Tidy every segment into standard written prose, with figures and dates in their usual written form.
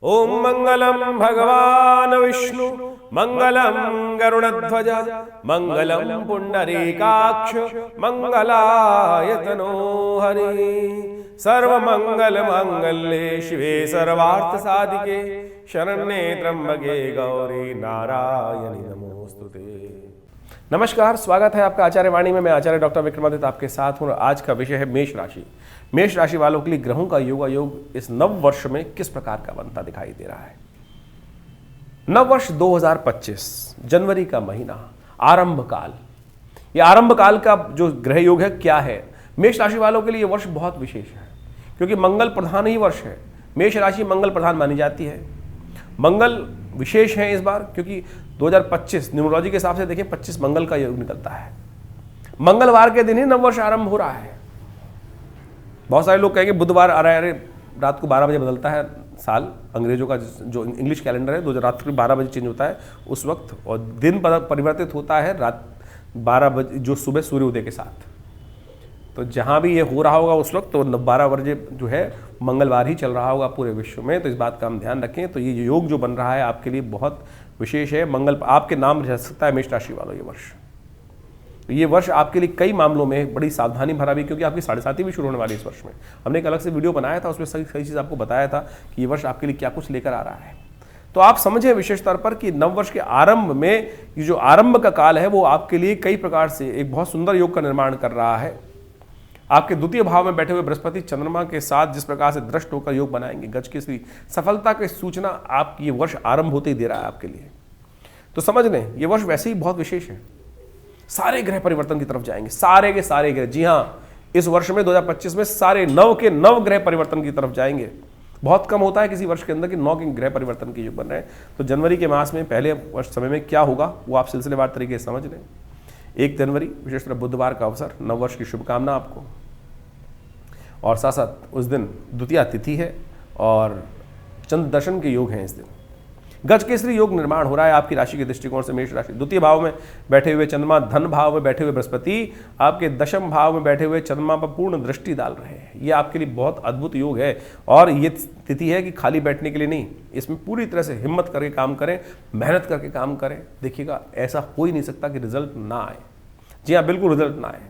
ओम मंगलम भगवान विष्णु मंगलम गरुड़ध्वज मंगलम पुंडरीकाक्ष मंगलायतनो हरि। सर्वमंगल मांगल्ये शिवे सर्वार्थ साधिके शरण्ये त्र्यंबके गौरी नारायणी नमोस्तुते। नमस्कार, स्वागत है आपका आचार्य वाणी में। मैं आचार्य डॉक्टर विक्रमादित्य आपके साथ हूँ। आज का विषय है मेष राशि। मेष राशि वालों के लिए ग्रहों का योगायोग इस नव वर्ष में किस प्रकार का बनता दिखाई दे रहा है। नव वर्ष 2025 जनवरी का महीना, आरंभ काल। ये आरंभ काल का जो ग्रह योग है क्या है, मेष राशि वालों के लिए ये वर्ष बहुत विशेष है क्योंकि मंगल प्रधान ही वर्ष है। मेष राशि मंगल प्रधान मानी जाती है। मंगल विशेष है इस बार क्योंकि 2025 न्यूमरोलॉजी के हिसाब से देखें 25 मंगल का योग निकलता है। मंगलवार के दिन ही नव वर्ष आरंभ हो रहा है। बहुत सारे लोग कहेंगे बुधवार आ रहा है, अरे रात को 12 बजे बदलता है साल। अंग्रेजों का जो इंग्लिश कैलेंडर है, जो रात को 12 बजे चेंज होता है उस वक्त, और दिन परिवर्तित होता है रात 12 बजे जो सुबह सूर्योदय के साथ। तो जहाँ भी ये हो रहा होगा उस वक्त तो 12 बजे जो है मंगलवार ही चल रहा होगा पूरे विश्व में। तो इस बात का हम ध्यान रखें। तो ये योग जो बन रहा है आपके लिए बहुत विशेष है। मंगल आपके नाम रह सकता है मेष राशि वालों ये वर्ष। ये वर्ष आपके लिए कई मामलों में बड़ी सावधानी भरा भी, क्योंकि आपकी 7.5 भी शुरू होने वाली इस वर्ष में। हमने एक अलग से वीडियो बनाया था, उसमें सही चीज़ आपको बताया था कि ये वर्ष आपके लिए क्या कुछ लेकर आ रहा है। तो आप समझें विशेष तौर पर कि नव वर्ष के आरंभ में ये जो आरंभ का काल है वो आपके लिए कई प्रकार से एक बहुत सुंदर योग का निर्माण कर रहा है। आपके द्वितीय भाव में बैठे हुए बृहस्पति चंद्रमा के साथ जिस प्रकार से दृष्ट होकर योग बनाएंगे, गज की श्री सफलता की सूचना आप ये वर्ष आरंभ होते ही दे रहा है आपके लिए। तो समझ लें ये वर्ष वैसे ही बहुत विशेष है। सारे ग्रह परिवर्तन की तरफ जाएंगे, सारे के सारे ग्रह। जी हाँ, इस वर्ष में 2025 में सारे 9 के 9 ग्रह परिवर्तन की तरफ जाएंगे। बहुत कम होता है किसी वर्ष के अंदर कि 9 के ग्रह परिवर्तन के योग बन रहे हैं। तो जनवरी के मास में पहले वर्ष समय में क्या होगा वो आप सिलसिलेवार तरीके से समझ लें। 1 जनवरी विशेषकर बुधवार का अवसर, नव वर्ष की शुभकामना आपको। और साथ साथ उस दिन द्वितीया तिथि है और चंद्र दर्शन के योग हैं। इस दिन गज केसरी योग निर्माण हो रहा है आपकी राशि के दृष्टिकोण से। मेष राशि द्वितीय भाव में बैठे हुए चंद्रमा, धन भाव में बैठे हुए बृहस्पति आपके दशम भाव में बैठे हुए चंद्रमा पर पूर्ण दृष्टि डाल रहे हैं। ये आपके लिए बहुत अद्भुत योग है। और ये तिथि है कि खाली बैठने के लिए नहीं, इसमें पूरी तरह से हिम्मत करके काम करें, मेहनत करके काम करें। देखिएगा ऐसा हो ही नहीं सकता कि रिजल्ट ना आए। जी हाँ, बिल्कुल रिजल्ट ना आए।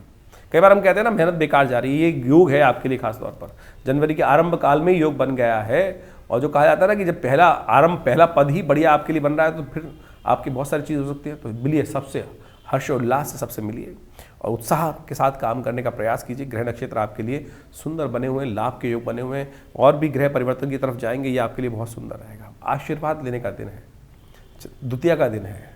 कई बार हम कहते हैं ना मेहनत बेकार जा रही है, ये योग है आपके लिए खास तौर पर। जनवरी के आरंभ काल में ही योग बन गया है। और जो कहा जाता है ना कि जब पहला पद ही बढ़िया आपके लिए बन रहा है तो फिर आपकी बहुत सारी चीज़ हो सकती है। तो मिलिए सबसे, हर्ष और उल्लास से सबसे मिलिए और उत्साह के साथ काम करने का प्रयास कीजिए। ग्रह नक्षत्र आपके लिए सुंदर बने हुए हैं, लाभ के योग बने हुए हैं और भी ग्रह परिवर्तन की तरफ जाएंगे। ये आपके लिए बहुत सुंदर रहेगा। आशीर्वाद लेने का दिन है, द्वितीया का दिन है।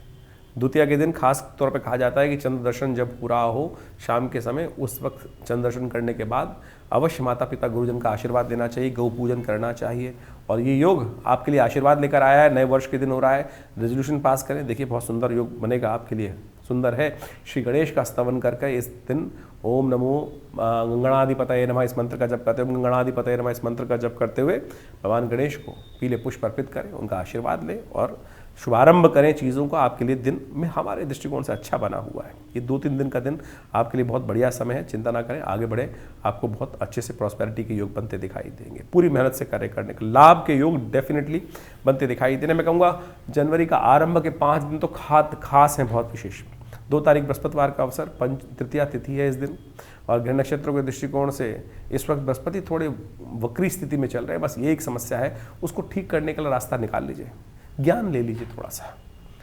द्वितीया के दिन खास तौर पे कहा जाता है कि चंद्र दर्शन जब पूरा हो शाम के समय, उस वक्त चंद्र दर्शन करने के बाद अवश्य माता पिता गुरुजन का आशीर्वाद लेना चाहिए, गौ पूजन करना चाहिए। और ये योग आपके लिए आशीर्वाद लेकर आया है। नए वर्ष के दिन हो रहा है, रेजोल्यूशन पास करें। देखिए बहुत सुंदर योग बनेगा आपके लिए, सुंदर है। श्री गणेश का स्तवन करके इस दिन ओम नमो गंगणाधिपतये नमः इस मंत्र का जप करते हुए, गंगणाधिपतये नमः इस मंत्र का जप करते हुए भगवान गणेश को पीले पुष्प अर्पित करें, उनका आशीर्वाद लें और शुभारंभ करें चीज़ों का। आपके लिए दिन में हमारे दृष्टिकोण से अच्छा बना हुआ है। ये 2-3 दिन का दिन आपके लिए बहुत बढ़िया समय है। चिंता ना करें, आगे बढ़े, आपको बहुत अच्छे से प्रॉस्पेरिटी के योग बनते दिखाई देंगे। पूरी मेहनत से कार्य करने का लाभ के योग डेफिनेटली बनते दिखाई देने। मैं कहूँगा जनवरी का आरंभ के 5 दिन तो खास हैं, बहुत विशेष। 2 तारीख बृहस्पतिवार का अवसर, तृतीया तिथि है इस दिन। और ग्रह नक्षत्रों के दृष्टिकोण से इस वक्त बृहस्पति थोड़े वक्री स्थिति में चल रहे हैं। बस ये एक समस्या है, उसको ठीक करने के लिए रास्ता निकाल लीजिए, ज्ञान ले लीजिए थोड़ा सा।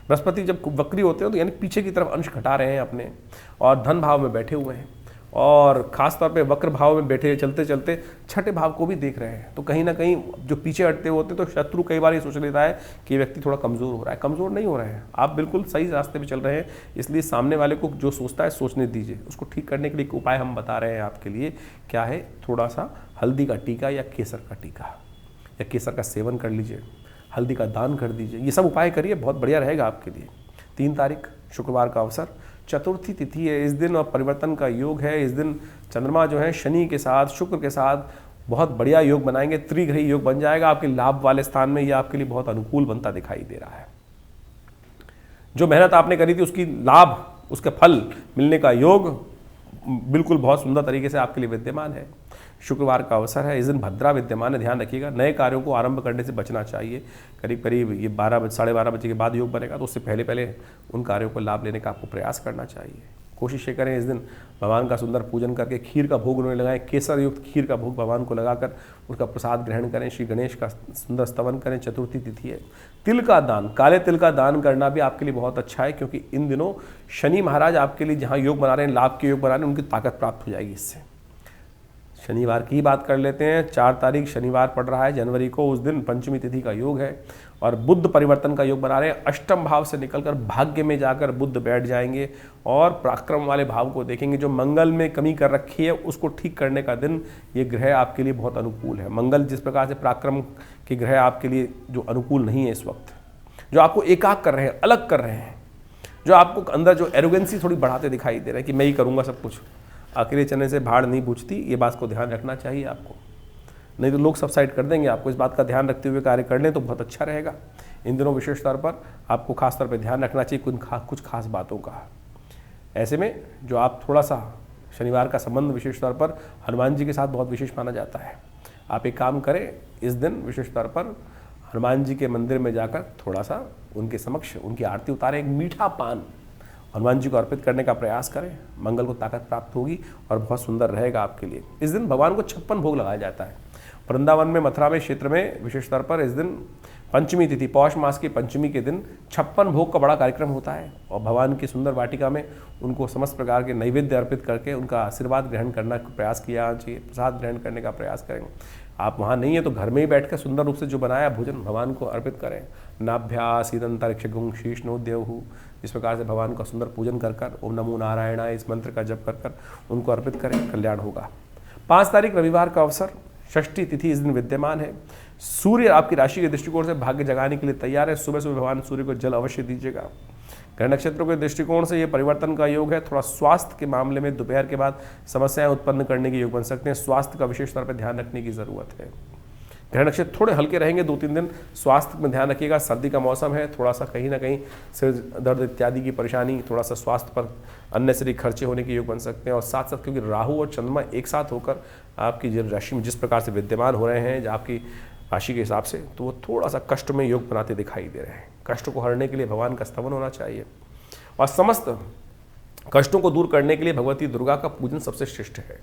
बृहस्पति जब वक्री होते हैं तो यानी पीछे की तरफ अंश घटा रहे हैं अपने, और धन भाव में बैठे हुए हैं और खासतौर पे वक्र भाव में बैठे चलते चलते छठे भाव को भी देख रहे हैं। तो कहीं ना कहीं जो पीछे हटते होते हैं तो शत्रु कई बार ये सोच लेता है कि ये व्यक्ति थोड़ा कमज़ोर हो रहा है। कमज़ोर नहीं हो रहे हैं, आप बिल्कुल सही रास्ते पे चल रहे हैं। इसलिए सामने वाले को जो सोचता है सोचने दीजिए। उसको ठीक करने के लिए एक उपाय हम बता रहे हैं आपके लिए। क्या है, थोड़ा सा हल्दी का टीका या केसर का टीका या केसर का सेवन कर लीजिए, हल्दी का दान कर दीजिए। ये सब उपाय करिए, बहुत बढ़िया रहेगा आपके लिए। 3 तारीख शुक्रवार का अवसर, चतुर्थी तिथि है इस दिन और परिवर्तन का योग है। इस दिन चंद्रमा जो है शनि के साथ, शुक्र के साथ बहुत बढ़िया योग बनाएंगे। त्रिग्रही योग बन जाएगा आपके लाभ वाले स्थान में। ये आपके लिए बहुत अनुकूल बनता दिखाई दे रहा है। जो मेहनत आपने करी थी उसकी लाभ, उसके फल मिलने का योग बिल्कुल बहुत सुंदर तरीके से आपके लिए विद्यमान है। शुक्रवार का अवसर है। इस दिन भद्रा विद्यमान है, ध्यान रखिएगा। नए कार्यों को आरंभ करने से बचना चाहिए। करीब करीब ये 12 बजे के बाद योग बनेगा, तो उससे पहले पहले उन कार्यों को लाभ लेने का आपको प्रयास करना चाहिए। कोशिश ये करें इस दिन भगवान का सुंदर पूजन करके खीर का भोग उन्हें लगाएं, केसर युक्त खीर का भोग भगवान को लगाकर उसका प्रसाद ग्रहण करें। श्री गणेश का सुंदर स्तवन करें। चतुर्थी तिथि है। तिल का दान, काले तिल का दान करना भी आपके लिए बहुत अच्छा है, क्योंकि इन दिनों शनि महाराज आपके लिए जहाँ योग बना रहे हैं, लाभ के योग बना रहे हैं, उनकी ताकत प्राप्त हो जाएगी इससे। शनिवार की बात कर लेते हैं। 4 तारीख शनिवार पड़ रहा है जनवरी को, उस दिन पंचमी तिथि का योग है और बुध परिवर्तन का योग बना रहे हैं। अष्टम भाव से निकलकर भाग्य में जाकर बुध बैठ जाएंगे और पराक्रम वाले भाव को देखेंगे। जो मंगल में कमी कर रखी है उसको ठीक करने का दिन ये ग्रह आपके लिए बहुत अनुकूल है। मंगल जिस प्रकार से पराक्रम के ग्रह आपके लिए जो अनुकूल नहीं है इस वक्त, जो आपको एकाक कर रहे हैं, अलग कर रहे हैं, जो आपको अंदर जो एरोगेंसी थोड़ी बढ़ाते दिखाई दे रहे हैं कि मैं ही करूँगा सब कुछ, अकेले चलने से भाड़ नहीं पूछती, ये बात को ध्यान रखना चाहिए आपको, नहीं तो लोग सबसाइड कर देंगे आपको। इस बात का ध्यान रखते हुए कार्य कर लें तो बहुत अच्छा रहेगा। इन दिनों विशेष तौर पर आपको खास तौर पर ध्यान रखना चाहिए कुछ खास बातों का। ऐसे में जो आप थोड़ा सा शनिवार का संबंध विशेष तौर पर हनुमान जी के साथ बहुत विशेष माना जाता है। आप एक काम करें, इस दिन विशेष तौर पर हनुमान जी के मंदिर में जाकर थोड़ा सा उनके समक्ष उनकी आरती उतारें। एक मीठा पान हनुमान जी को अर्पित करने का प्रयास करें। मंगल को ताकत प्राप्त होगी और बहुत सुंदर रहेगा आपके लिए। इस दिन भगवान को 56 भोग लगाया जाता है। वृंदावन में, मथुरा में, क्षेत्र में विशेष तौर पर इस दिन पंचमी तिथि, पौष मास की पंचमी के दिन 56 भोग का बड़ा कार्यक्रम होता है और भगवान की सुंदर वाटिका में उनको समस्त प्रकार के नैवेद्य अर्पित करके उनका आशीर्वाद ग्रहण करना का प्रयास किया चाहिए। प्रसाद ग्रहण करने का प्रयास करें। आप वहाँ नहीं है तो घर में ही बैठकर सुंदर रूप से जो बनाया भोजन भगवान को अर्पित करें। नाभ्यास ईदंतरिक्ष गुं शीष्णो देवहु, इस प्रकार से भगवान का सुंदर पूजन कर ओम नमो नारायणाय इस मंत्र का जप कर उनको अर्पित करें, कल्याण होगा। 5 तारीख रविवार का अवसर, षष्ठी तिथि इस दिन विद्यमान है। सूर्य आपकी राशि के दृष्टिकोण से भाग्य जगाने के लिए तैयार है। सुबह सुबह भगवान सूर्य को जल अवश्य दीजिएगा। ग्रह नक्षत्रों के दृष्टिकोण से ये परिवर्तन का योग है। थोड़ा स्वास्थ्य के मामले में दोपहर के बाद समस्याएं उत्पन्न करने के योग बन सकते हैं। स्वास्थ्य का विशेष तौर पर ध्यान रखने की जरूरत है। ग्रह नक्षत्र थोड़े हल्के रहेंगे 2-3 दिन। स्वास्थ्य में ध्यान रखिएगा। सर्दी का मौसम है, थोड़ा सा कहीं ना कहीं सिर दर्द इत्यादि की परेशानी, थोड़ा सा स्वास्थ्य पर अननेसेसरी खर्चे होने के योग बन सकते हैं। और साथ साथ क्योंकि राहु और चंद्रमा एक साथ होकर आपकी राशि में जिस प्रकार से विद्यमान हो रहे हैं आपकी राशि के हिसाब से, तो वो थोड़ा सा कष्ट में योग बनाते दिखाई दे रहे हैं। कष्ट को हरने के लिए भगवान का स्तवन होना चाहिए और समस्त कष्टों को दूर करने के लिए भगवती दुर्गा का पूजन सबसे श्रेष्ठ है।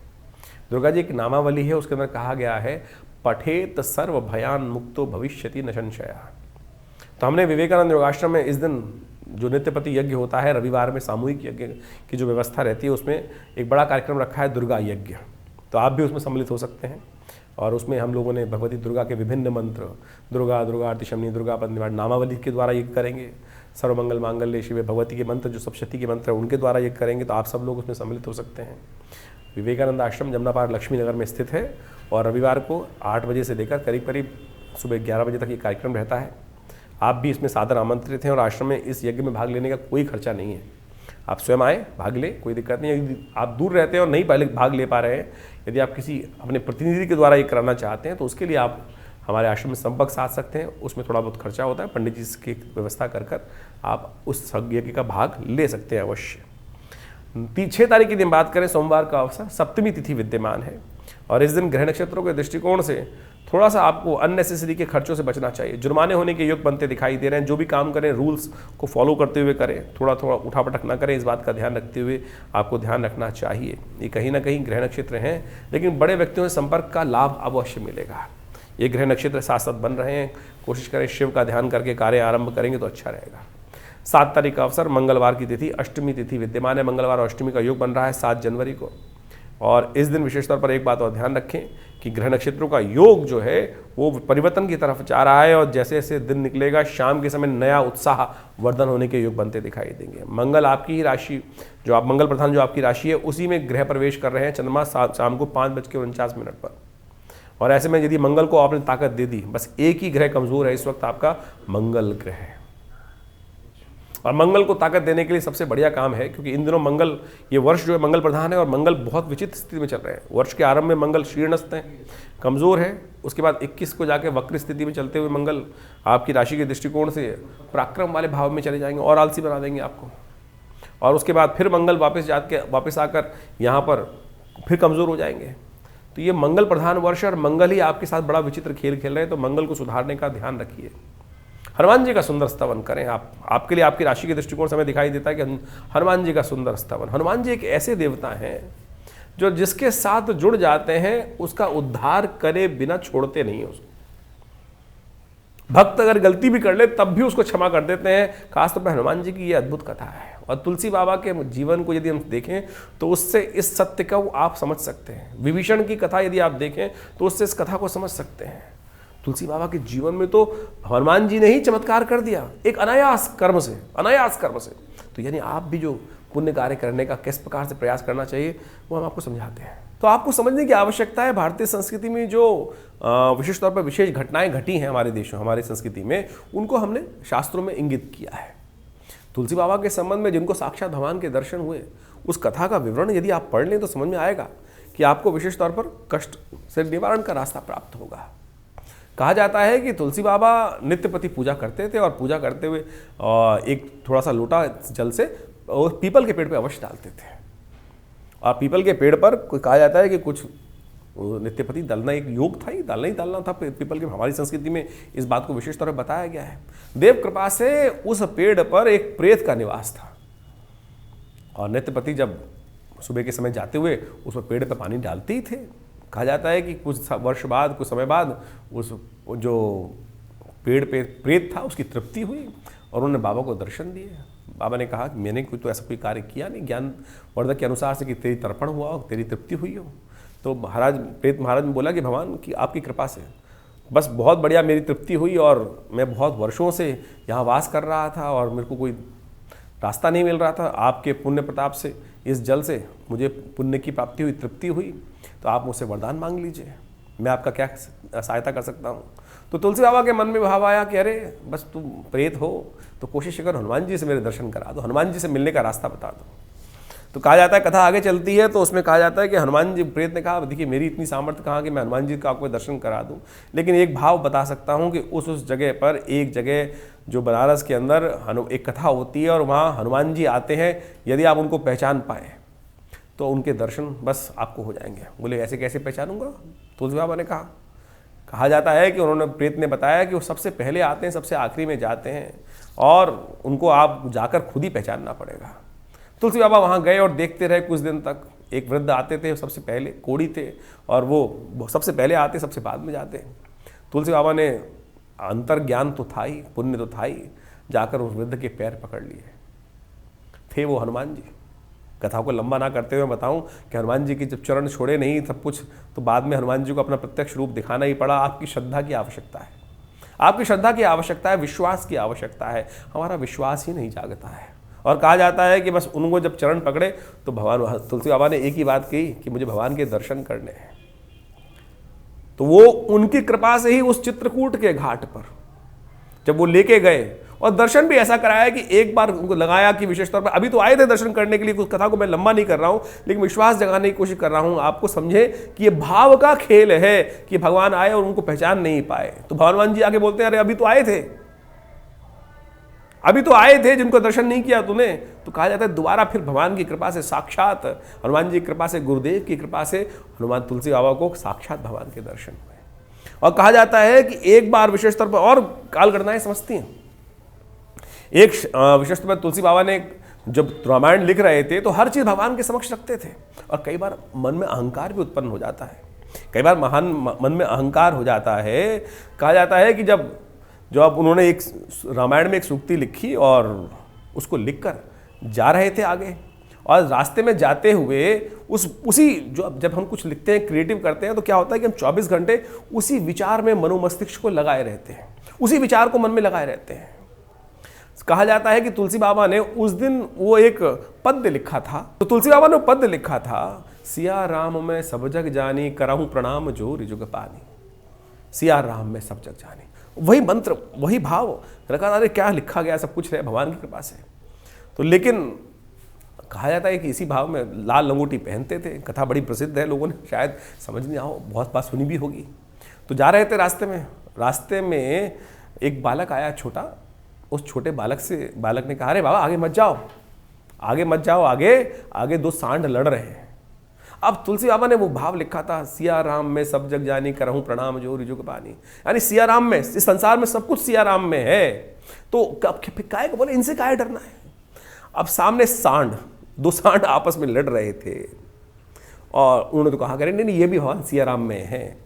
दुर्गा जी एक नामावली है, उसके अंदर कहा गया है पठेत सर्व भयान मुक्तो भविष्यति न संशया। तो हमने विवेकानंद योगाश्रम में इस दिन जो नित्यपति यज्ञ होता है, रविवार में सामूहिक यज्ञ की जो व्यवस्था रहती है, उसमें एक बड़ा कार्यक्रम रखा है दुर्गा यज्ञ। तो आप भी उसमें सम्मिलित हो सकते हैं। और उसमें हम लोगों ने भगवती दुर्गा के विभिन्न मंत्र, दुर्गा दुर्गा आरती दुर्गा पद निवारण नामावली के द्वारा यज्ञ करेंगे। सर्वमंगल मांगल्ये शिवे भगवती के मंत्र जो सप्तशती के मंत्र हैं उनके द्वारा यज्ञ करेंगे। तो आप सब लोग उसमें सम्मिलित हो सकते हैं। विवेकानंद आश्रम जमुना पार लक्ष्मी नगर में स्थित है और रविवार को 8 बजे से लेकर करीब करीब सुबह 11 बजे तक ये कार्यक्रम रहता है। आप भी इसमें सादर आमंत्रित हैं और आश्रम में इस यज्ञ में भाग लेने का कोई खर्चा नहीं है। आप स्वयं आए, भाग ले, कोई दिक्कत नहीं है। यदि आप दूर रहते हैं और नहीं पहले भाग ले पा रहे हैं, यदि आप किसी अपने प्रतिनिधि के द्वारा ये कराना चाहते हैं तो उसके लिए आप हमारे आश्रम में संपर्क साध सकते हैं। उसमें थोड़ा बहुत खर्चा होता है, पंडित जी की व्यवस्था कर आप उस यज्ञ का भाग ले सकते हैं अवश्य। 6 तारीख की दिन बात करें, सोमवार का अवसर, सप्तमी तिथि विद्यमान है और इस दिन ग्रह नक्षत्रों के दृष्टिकोण से थोड़ा सा आपको अननेसेसरी के खर्चों से बचना चाहिए। जुर्माने होने के योग बनते दिखाई दे रहे हैं। जो भी काम करें रूल्स को फॉलो करते हुए करें, थोड़ा थोड़ा उठापटक ना करें, इस बात का ध्यान रखते हुए आपको ध्यान रखना चाहिए। ये कहीं ना कहीं ग्रह नक्षत्र हैं, लेकिन बड़े व्यक्तियों से संपर्क का लाभ अवश्य मिलेगा। ये ग्रह नक्षत्र साथ साथ बन रहे हैं। कोशिश करें शिव का ध्यान करके कार्य आरंभ करेंगे तो अच्छा रहेगा। 7 तारीख का अवसर, मंगलवार की तिथि, अष्टमी तिथि विद्यमान है। मंगलवार और अष्टमी का योग बन रहा है 7 जनवरी को। और इस दिन विशेष तौर पर एक बात और ध्यान रखें कि ग्रह नक्षत्रों का योग जो है वो परिवर्तन की तरफ जा रहा है और जैसे जैसे दिन निकलेगा शाम के समय नया उत्साह वर्धन होने के योग बनते दिखाई देंगे। मंगल आपकी ही राशि, जो आप मंगल प्रधान जो आपकी राशि है, उसी में ग्रह प्रवेश कर रहे हैं। चंद्रमा शाम को 5:49 पर। और ऐसे में यदि मंगल को आपने ताकत दे दी, बस एक ही ग्रह कमजोर है इस वक्त, आपका मंगल ग्रह है। और मंगल को ताकत देने के लिए सबसे बढ़िया काम है, क्योंकि इन दिनों मंगल, ये वर्ष जो है मंगल प्रधान है और मंगल बहुत विचित्र स्थिति में चल रहे हैं। वर्ष के आरंभ में मंगल शीर्णस्थ है, कमज़ोर है। उसके बाद 21 को जाके वक्र स्थिति में चलते हुए मंगल आपकी राशि के दृष्टिकोण से पराक्रम वाले भाव में चले जाएंगे और आलसी बना देंगे आपको। और उसके बाद फिर मंगल वापस आकर यहाँ पर फिर कमज़ोर हो जाएंगे। तो ये मंगल प्रधान वर्ष और मंगल ही आपके साथ बड़ा विचित्र खेल खेल रहे हैं, तो मंगल को सुधारने का ध्यान रखिए। हनुमान जी का सुंदर स्तवन करें आप, आपके लिए आपकी राशि के दृष्टिकोण से हमें दिखाई देता है कि हनुमान जी का सुंदर स्तवन। हनुमान जी एक ऐसे देवता हैं जो जिसके साथ जुड़ जाते हैं उसका उद्धार करे बिना छोड़ते नहीं है उसको। भक्त अगर गलती भी कर ले तब भी उसको क्षमा कर देते हैं। खासतौर पर हनुमान जी की ये अद्भुत कथा है, और तुलसी बाबा के जीवन को यदि हम देखें तो उससे इस सत्य को आप समझ सकते हैं। विभीषण की कथा यदि आप देखें तो उससे इस कथा को समझ सकते हैं। तुलसी बाबा के जीवन में तो हनुमान जी ने ही चमत्कार कर दिया एक अनायास कर्म से। तो यानी आप भी जो पुण्य कार्य करने का किस प्रकार से प्रयास करना चाहिए वो हम आपको समझाते हैं। तो आपको समझने की आवश्यकता है भारतीय संस्कृति में जो विशेष तौर पर विशेष घटनाएं घटी हैं हमारे देशों हमारी संस्कृति में, उनको हमने शास्त्रों में इंगित किया है। तुलसी बाबा के संबंध में जिनको साक्षात भगवान के दर्शन हुए, उस कथा का विवरण यदि आप पढ़ लें तो समझ में आएगा कि आपको विशेष तौर पर कष्ट से निवारण का रास्ता प्राप्त होगा। कहा जाता है कि तुलसी बाबा नित्यपति पूजा करते थे, और पूजा करते हुए एक थोड़ा सा लोटा जल से पीपल के पेड़ पे अवश्य डालते थे, और पीपल के पेड़ पर कहा जाता है कि कुछ नित्यपति डालना एक योग था, ही डालना था पीपल के। हमारी संस्कृति में इस बात को विशेष तौर पर बताया गया है। देव कृपा से उस पेड़ पर एक प्रेत का निवास था, और नित्यपति जब सुबह के समय जाते हुए उस पर पेड़ पर पानी डालते ही थे। कहा जाता है कि कुछ वर्ष बाद, कुछ समय बाद उस जो पेड़ पे प्रेत था उसकी तृप्ति हुई, और उन्होंने बाबा को दर्शन दिए। बाबा ने कहा कि मैंने तो ऐसा कोई कार्य किया नहीं, ज्ञान वर्धक के अनुसार से कि तेरी तर्पण हुआ हो, तेरी तृप्ति हुई हो। तो प्रेत महाराज ने बोला कि भगवान की आपकी कृपा से बस बहुत बढ़िया मेरी तृप्ति हुई, और मैं बहुत वर्षों से यहाँ वास कर रहा था और मेरे को कोई रास्ता नहीं मिल रहा था। आपके पुण्य प्रताप से इस जल से मुझे पुण्य की प्राप्ति हुई, तृप्ति हुई, तो आप मुझसे वरदान मांग लीजिए, मैं आपका क्या सहायता कर सकता हूँ। तो तुलसी बाबा के मन में भाव आया कि अरे बस तुम प्रेत हो तो कोशिश कर हनुमान जी से मेरे दर्शन करा दो, हनुमान जी से मिलने का रास्ता बता दो। तो कहा जाता है, कथा आगे चलती है तो उसमें कहा जाता है कि हनुमान जी, प्रेत ने कहा देखिए मेरी इतनी सामर्थ्य कहाँ कि मैं हनुमान जी का आपको दर्शन करा दूँ, लेकिन एक भाव बता सकता हूँ कि उस जगह पर, एक जगह जो बनारस के अंदर एक कथा होती है और वहाँ हनुमान जी आते हैं, यदि आप उनको पहचान पाएँ तो उनके दर्शन बस आपको हो जाएंगे। बोले ऐसे कैसे पहचानूंगा? तुलसी बाबा ने कहा जाता है कि उन्होंने, प्रेत ने बताया कि वो सबसे पहले आते हैं, सबसे आखिरी में जाते हैं, और उनको आप जाकर खुद ही पहचानना पड़ेगा। तुलसी बाबा वहाँ गए और देखते रहे कुछ दिन तक। एक वृद्ध आते थे, सबसे पहले कोढ़ी थे, और वो सबसे पहले आते, सबसे बाद में जाते। तुलसी बाबा ने, अंतर ज्ञान तो था ही, पुण्य तो था ही, जाकर उस वृद्ध के पैर पकड़ लिए। थे वो हनुमान जी। कथा को लंबा ना करते हुए बताऊं कि हनुमान जी की जब चरण छोड़े नहीं सब कुछ, तो बाद में हनुमान जी को अपना प्रत्यक्ष रूप दिखाना ही पड़ा। आपकी श्रद्धा की आवश्यकता है, आपकी श्रद्धा की आवश्यकता है, विश्वास की आवश्यकता है। हमारा विश्वास ही नहीं जागता है, और कहा जाता है कि बस उनको जब चरण पकड़े तो भगवान, तुलसी बाबा ने एक ही बात कही कि मुझे भगवान के दर्शन करने हैं। तो वो उनकी कृपा से ही उस चित्रकूट के घाट पर जब वो लेके गए, और दर्शन भी ऐसा कराया कि एक बार उनको लगाया कि विशेष तौर पर अभी तो आए थे दर्शन करने के लिए, कुछ कथा को मैं लंबा नहीं कर रहा हूं, लेकिन विश्वास जगाने की कोशिश कर रहा हूं, आपको समझे कि ये भाव का खेल है कि भगवान आए और उनको पहचान नहीं पाए। तो भगवान जी आगे बोलते हैं, अरे अभी तो आए थे जिनको दर्शन नहीं किया तूने। तो कहा जाता है दोबारा फिर भगवान की कृपा से, साक्षात हनुमान जी की कृपा से, गुरुदेव की कृपा से हनुमान तुलसी बाबा को साक्षात भगवान के दर्शन हुए। और कहा जाता है कि एक बार विशेष तौर पर, और काल गणनाएं समझती हैं, एक विशेष तौर पर तुलसी बाबा ने जब रामायण लिख रहे थे तो हर चीज भगवान के समक्ष रखते थे, और कई बार मन में अहंकार भी उत्पन्न हो जाता है, कई बार मन में अहंकार हो जाता है। कहा जाता है कि जब अब उन्होंने एक रामायण में एक सूक्ति लिखी और उसको लिखकर जा रहे थे आगे, और रास्ते में जाते हुए उसी जब हम कुछ लिखते हैं, क्रिएटिव करते हैं, तो क्या होता है कि हम 24 घंटे उसी विचार में मनोमस्तिष्क को लगाए रहते हैं, उसी विचार को मन में लगाए रहते हैं। कहा जाता है कि तुलसी बाबा ने उस दिन वो एक पद्य लिखा था, तो तुलसी बाबा ने पद्य लिखा था, सिया राम में सब जग जानी, कराहूं प्रणाम जो रिजुग पानी। सिया राम में सब जग जानी, वही मंत्र, वही भाव रखा। अरे क्या लिखा गया, सब कुछ है भगवान की कृपा से। तो लेकिन कहा जाता है कि इसी भाव में लाल लंगोटी पहनते थे। कथा बड़ी प्रसिद्ध है, लोगों ने शायद समझ नहीं आओ, बहुत बात सुनी भी होगी। तो जा रहे थे रास्ते में एक बालक आया छोटा। उस छोटे बालक ने कहा, अरे बाबा आगे मत जाओ, आगे दो सांड लड़ रहे हैं। अब तुलसी बाबा ने वो भाव लिखा था, सिया राम में सब जग जानी, करहूं प्रणाम जो रिजु के पानी। यानी सिया राम में, इस संसार में सब कुछ सिया राम में है, तो काय को बोले इनसे काय डरना है। अब सामने सांड, दो सांड आपस में लड़ रहे थे और उन्होंने तो कहा, करें नहीं ये भी भगवान सिया राम में है।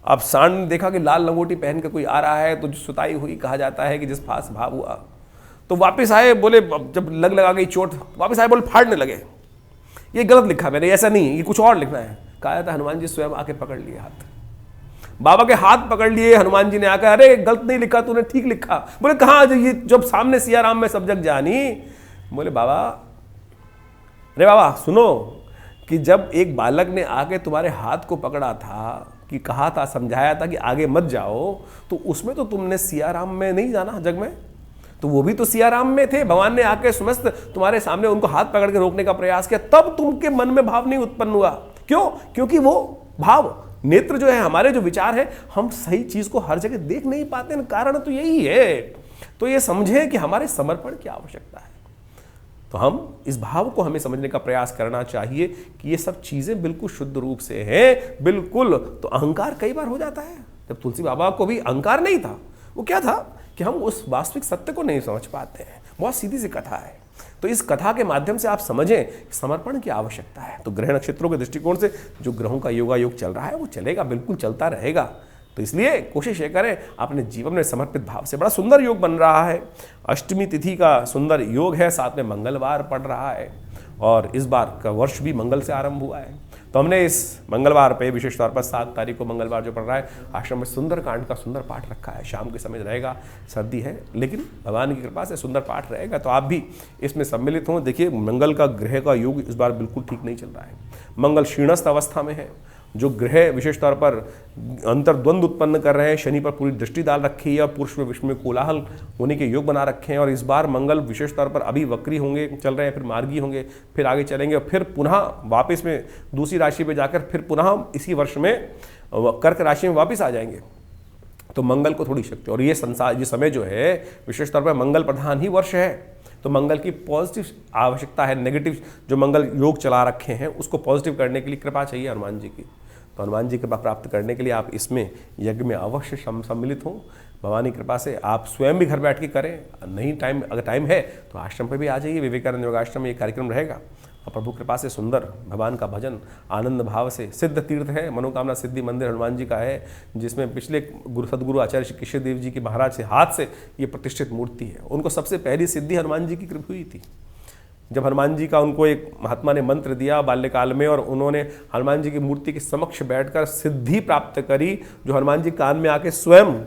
अब सांड ने देखा कि लाल लंगोटी पहन कर कोई आ रहा है, तो जो सुताई हुई, कहा जाता है कि जिस पास भाव हुआ, तो वापस आए, बोले जब लगा गई चोट, वापस आए, बोले फाड़ने लगे, ये गलत लिखा मैंने, ऐसा नहीं, ये कुछ और लिखना है। कहा जाता हनुमान जी स्वयं आके पकड़ लिए हाथ, बाबा के हाथ पकड़ लिए। हनुमान जी ने आकर, अरे गलत नहीं लिखा तूने, ठीक लिखा। बोले कहाँ, ये जब सामने सिया राम में सब जग जानी। बोले बाबा, अरे बाबा सुनो, कि जब एक बालक ने आके तुम्हारे हाथ को पकड़ा था, कि कहा था, समझाया था कि आगे मत जाओ, तो उसमें तो तुमने सिया राम में नहीं जाना जग में, तो वो भी तो सिया राम में थे। भगवान ने आके समस्त तुम्हारे सामने उनको हाथ पकड़ के रोकने का प्रयास किया, तब तुमके मन में भाव नहीं उत्पन्न हुआ। क्यों? क्योंकि वो भाव, नेत्र जो है, हमारे जो विचार है, हम सही चीज को हर जगह देख नहीं पाते हैं, कारण तो यही है। तो ये समझे कि हमारे समर्पण की आवश्यकता है। तो हम इस भाव को हमें समझने का प्रयास करना चाहिए कि ये सब चीजें बिल्कुल शुद्ध रूप से हैं, बिल्कुल। तो अहंकार कई बार हो जाता है। जब तुलसी बाबा को भी अहंकार नहीं था, वो क्या था कि हम उस वास्तविक सत्य को नहीं समझ पाते हैं। बहुत सीधी सी कथा है, तो इस कथा के माध्यम से आप समझें समर्पण की आवश्यकता है। तो ग्रह नक्षत्रों के दृष्टिकोण से जो ग्रहों का योगायोग चल रहा है वो चलेगा, बिल्कुल चलता रहेगा। तो इसलिए कोशिश ये करें अपने जीवन में समर्पित भाव से। बड़ा सुंदर योग बन रहा है, अष्टमी तिथि का सुंदर योग है, साथ में मंगलवार पड़ रहा है और इस बार का वर्ष भी मंगल से आरंभ हुआ है। तो हमने इस मंगलवार पे विशेष तौर पर 7 तारीख को मंगलवार जो पड़ रहा है, आश्रम में सुंदर कांड का सुंदर पाठ रखा है। शाम के समय रहेगा, सर्दी है, लेकिन भगवान की कृपा से सुंदर पाठ रहेगा, तो आप भी इसमें सम्मिलित हों। देखिए, मंगल का ग्रह का योग इस बार बिल्कुल ठीक नहीं चल रहा है। मंगल क्षीणस्थ अवस्था में है। जो ग्रह विशेष तौर पर अंतर्द्वंद उत्पन्न कर रहे हैं, शनि पर पूरी दृष्टि डाल रखी है और पुरुष में विश्व में कोलाहल होने के योग बना रखे हैं। और इस बार मंगल विशेष तौर पर अभी वक्री होंगे, चल रहे हैं, फिर मार्गी होंगे, फिर आगे चलेंगे और फिर पुनः वापस में दूसरी राशि में जाकर फिर पुनः इसी वर्ष में कर्क राशि में वापस आ जाएंगे। तो मंगल को थोड़ी शक्ति, और ये संसार, ये समय जो है विशेष तौर पर मंगल प्रधान ही वर्ष है। तो मंगल की पॉजिटिव आवश्यकता है। नेगेटिव जो मंगल योग चला रखे हैं उसको पॉजिटिव करने के लिए कृपा चाहिए हनुमान जी की। तो हनुमान जी कृपा प्राप्त करने के लिए आप इसमें यज्ञ में अवश्य सम्मिलित हों। भगवान की कृपा से आप स्वयं भी घर बैठ के करें, नहीं टाइम, अगर टाइम है तो आश्रम पे भी आ जाइए। विवेकानंद योगाश्रम में ये कार्यक्रम रहेगा और प्रभु कृपा से सुंदर भगवान का भजन आनंद भाव से। सिद्ध तीर्थ है, मनोकामना सिद्धि मंदिर हनुमान जी का है, जिसमें पिछले सदगुरु आचार्य श्री कृष्ण देव जी के महाराज से हाथ से ये प्रतिष्ठित मूर्ति है। उनको सबसे पहली सिद्धि हनुमान जी की कृपा हुई थी। जब हनुमान जी का उनको एक महात्मा ने मंत्र दिया बाल्यकाल में, और उन्होंने हनुमान जी की मूर्ति के समक्ष बैठकर सिद्धि प्राप्त करी, जो हनुमान जी कान में आके स्वयं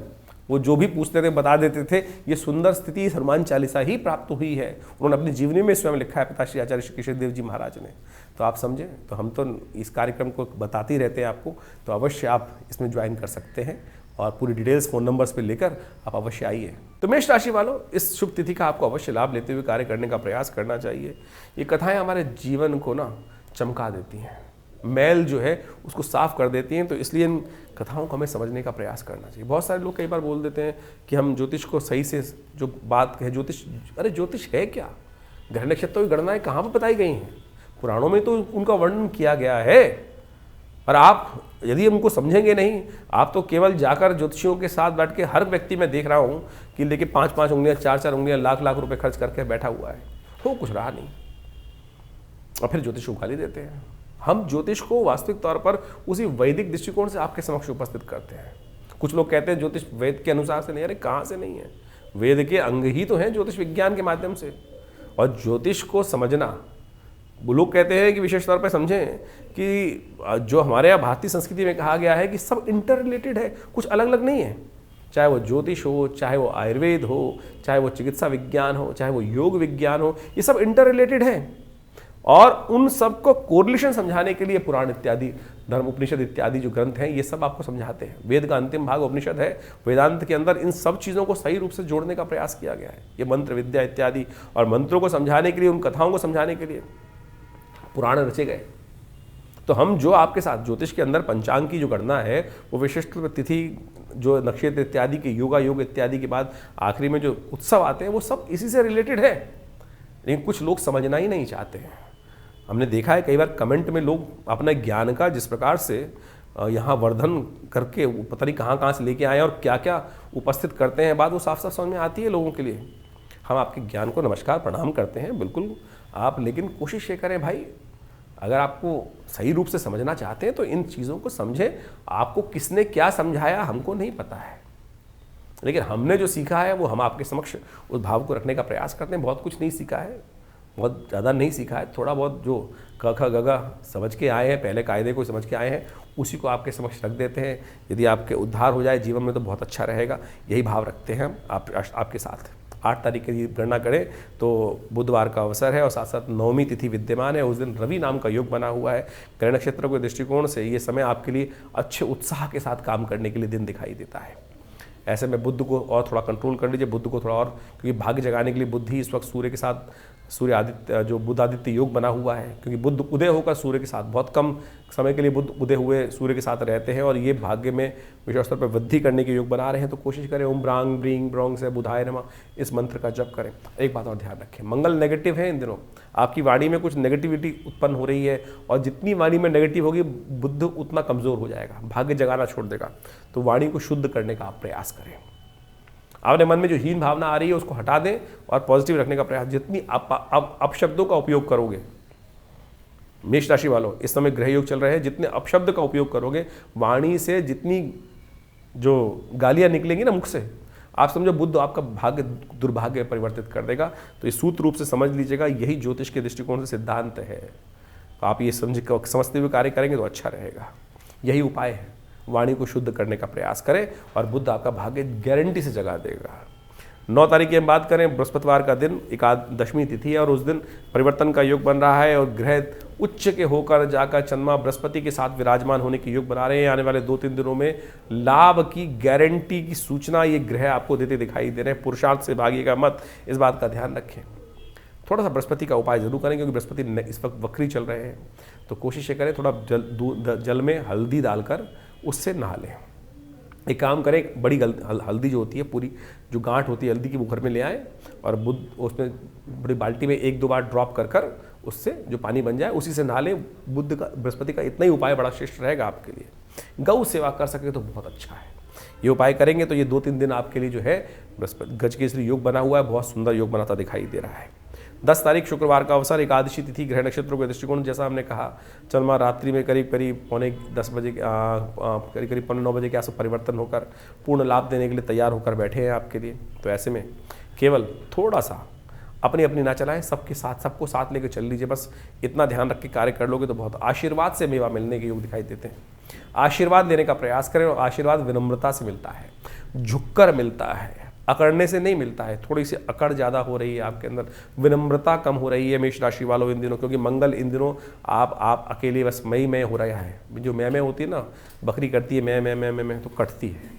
वो जो भी पूछते थे बता देते थे। ये सुंदर स्थिति हनुमान चालीसा ही प्राप्त हुई है। उन्होंने अपनी जीवनी में स्वयं लिखा है पिताश्री आचार्य श्री कृष्ण देव जी महाराज ने। तो आप समझें, तो हम तो इस कार्यक्रम को बताते ही रहते हैं आपको, तो अवश्य आप इसमें ज्वाइन कर सकते हैं और पूरी डिटेल्स फ़ोन नंबर्स पे लेकर आप अवश्य आइए। तो मेष राशि वालों, इस शुभ तिथि का आपको अवश्य लाभ लेते हुए कार्य करने का प्रयास करना चाहिए। ये कथाएं हमारे जीवन को ना चमका देती हैं, मैल जो है उसको साफ कर देती हैं। तो इसलिए इन कथाओं को हमें समझने का प्रयास करना चाहिए। बहुत सारे लोग कई बार बोल देते हैं कि हम ज्योतिष को सही से जो बात कहे, ज्योतिष, अरे ज्योतिष है क्या? ग्रह नक्षत्रों की गणनाएं कहाँ पर बताई गई हैं? पुराणों में तो उनका वर्णन किया गया है। और आप यदि उनको समझेंगे नहीं, आप तो केवल जाकर ज्योतिषियों के साथ बैठ के, हर व्यक्ति मैं देख रहा हूँ कि लेके 5-5 उंगलियाँ, 4-4 उंगलियाँ, लाख रुपए खर्च करके बैठा हुआ है, तो कुछ रहा नहीं, और फिर ज्योतिष को गाली देते हैं। हम ज्योतिष को वास्तविक तौर पर उसी वैदिक दृष्टिकोण से आपके समक्ष उपस्थित करते हैं। कुछ लोग कहते हैं ज्योतिष वेद के अनुसार से नहीं, अरे कहाँ से नहीं है, वेद के अंग ही तो हैं ज्योतिष विज्ञान के माध्यम से। और ज्योतिष को समझना, वो लोग कहते हैं कि विशेष तौर पर समझें कि जो हमारे यहाँ भारतीय संस्कृति में कहा गया है कि सब इंटर रिलेटेड है, कुछ अलग अलग नहीं है। चाहे वो ज्योतिष हो, चाहे वो आयुर्वेद हो, चाहे वो चिकित्सा विज्ञान हो, चाहे वो योग विज्ञान हो, ये सब इंटर रिलेटेड है। और उन सबको कोरिलेशन समझाने के लिए पुराण इत्यादि, धर्म उपनिषद इत्यादि जो ग्रंथ हैं, ये सब आपको समझाते हैं। वेद का अंतिम भाग उपनिषद है, वेदांत के अंदर इन सब चीज़ों को सही रूप से जोड़ने का प्रयास किया गया है। ये मंत्र विद्या इत्यादि और मंत्रों को समझाने के लिए, उन कथाओं को समझाने के लिए पुराण रचे गए। तो हम जो आपके साथ ज्योतिष के अंदर पंचांग की जो गणना है, वो विशिष्ट तिथि, जो नक्षत्र इत्यादि के योगा योग इत्यादि के बाद आखिरी में जो उत्सव आते हैं, वो सब इसी से रिलेटेड है। लेकिन कुछ लोग समझना ही नहीं चाहते हैं। हमने देखा है कई बार कमेंट में लोग अपने ज्ञान का जिस प्रकार से यहाँ वर्धन करके वो पता नहीं कहाँ कहाँ से लेके आए और क्या क्या उपस्थित करते हैं, बात वो साफ साफ समझ में आती है लोगों के लिए। हम आपके ज्ञान को नमस्कार प्रणाम करते हैं बिल्कुल आप, लेकिन कोशिश ये करें भाई, अगर आपको सही रूप से समझना चाहते हैं तो इन चीज़ों को समझें। आपको किसने क्या समझाया हमको नहीं पता है, लेकिन हमने जो सीखा है वो हम आपके समक्ष उस भाव को रखने का प्रयास करते हैं। बहुत कुछ नहीं सीखा है, बहुत ज़्यादा नहीं सीखा है, थोड़ा बहुत जो क ख ग घ समझ के आए हैं, पहले कायदे को समझ के आए हैं, उसी को आपके समक्ष रख देते हैं। यदि आपके उद्धार हो जाए जीवन में तो बहुत अच्छा रहेगा, यही भाव रखते हैं हम आपके साथ। 8 तारीख की गणना करें तो बुधवार का अवसर है और साथ साथ नवमी तिथि विद्यमान है। उस दिन रवि नाम का योग बना हुआ है। ग्रह नक्षत्र के दृष्टिकोण से ये समय आपके लिए अच्छे उत्साह के साथ काम करने के लिए दिन दिखाई देता है। ऐसे में बुध को और थोड़ा कंट्रोल कर लीजिए, बुध को थोड़ा और, क्योंकि भाग्य जगाने के लिए बुध ही इस वक्त सूर्य के साथ, सूर्य आदित्य जो बुध आदित्य योग बना हुआ है, क्योंकि बुध उदय होकर सूर्य के साथ बहुत कम समय के लिए बुध उदय हुए सूर्य के साथ रहते हैं और ये भाग्य में विशेष स्तर पर वृद्धि करने के योग बना रहे हैं। तो कोशिश करें ओम ब्रांग ब्रींग ब्रोंग से बुधाय नमः इस मंत्र का जप करें। एक बात और ध्यान रखें, मंगल नेगेटिव है इन दिनों, आपकी वाणी में कुछ नेगेटिविटी उत्पन्न हो रही है और जितनी वाणी में नेगेटिव होगी बुध उतना कमज़ोर हो जाएगा, भाग्य जगाना छोड़ देगा। तो वाणी को शुद्ध करने का आप प्रयास करें। आपने मन में जो हीन भावना आ रही है उसको हटा दें और पॉजिटिव रखने का प्रयास। जितनी अपशब्दों का उपयोग करोगे, मेष राशि वालों इस समय ग्रह योग चल रहे हैं, जितने अपशब्द का उपयोग करोगे, वाणी से जितनी जो गालियां निकलेंगी ना मुख से, आप समझो बुध आपका भाग्य दुर्भाग्य परिवर्तित कर देगा। तो ये सूत्र रूप से समझ लीजिएगा, यही ज्योतिष के दृष्टिकोण से सिद्धांत है। तो आप ये समझते हुए कार्य करेंगे तो अच्छा रहेगा। यही उपाय है, वाणी को शुद्ध करने का प्रयास करें और बुध आपका भाग्य गारंटी से जगा देगा। 9 तारीख की हम बात करें, बृहस्पतिवार का दिन, एकादशमी तिथि है और उस दिन परिवर्तन का योग बन रहा है और ग्रह उच्च के होकर जाकर चंद्रमा बृहस्पति के साथ विराजमान होने के योग बना रहे हैं। आने वाले 2-3 दिनों में लाभ की गारंटी की सूचना ये ग्रह आपको देते दिखाई दे रहे हैं। पुरुषार्थ से भागिएगा मत, इस बात का ध्यान रखें। थोड़ा सा बृहस्पति का उपाय जरूर करें क्योंकि बृहस्पति इस वक्त वक्री चल रहे हैं। तो कोशिश ये करें थोड़ा जल में हल्दी डालकर उससे नहा लें। एक काम करें, बड़ी हल्दी जो होती है, पूरी जो गांठ होती है हल्दी की, वो घर में ले आए और बुध उसमें बड़ी बाल्टी में 1-2 बार ड्रॉप कर उससे जो पानी बन जाए उसी से नहा लें। बुध का बृहस्पति का इतना ही उपाय बड़ा श्रेष्ठ रहेगा आपके लिए। गौ सेवा कर सके तो बहुत अच्छा है, ये उपाय करेंगे तो ये 2-3 दिन आपके लिए जो है बृहस्पति गजकेसरी योग बना हुआ है, बहुत सुंदर योग बनाता दिखाई दे रहा है। 10 तारीख शुक्रवार का अवसर, एकादशी तिथि, ग्रह नक्षत्रों के दृष्टिकोण जैसा हमने कहा, चंद्रमा रात्रि में करीब 10 बजे करीब 9 बजे के आसपास परिवर्तन होकर पूर्ण लाभ देने के लिए तैयार होकर बैठे हैं आपके लिए। तो ऐसे में केवल थोड़ा सा अपनी ना चलाएं, सबको साथ लेकर चल लीजिए। बस इतना ध्यान रख के कार्य कर लोगे तो बहुत आशीर्वाद से मेवा मिलने के योग दिखाई देते हैं। आशीर्वाद लेने का प्रयास करें और आशीर्वाद विनम्रता से मिलता है, झुककर मिलता है, अकड़ने से नहीं मिलता है। थोड़ी सी अकड़ ज़्यादा हो रही है आपके अंदर, विनम्रता कम हो रही है मेष राशि वालों इन दिनों, क्योंकि मंगल इन दिनों आप अकेले बस मैं हो रहा है। जो मैं होती है ना, बकरी करती है मैं तो कटती है।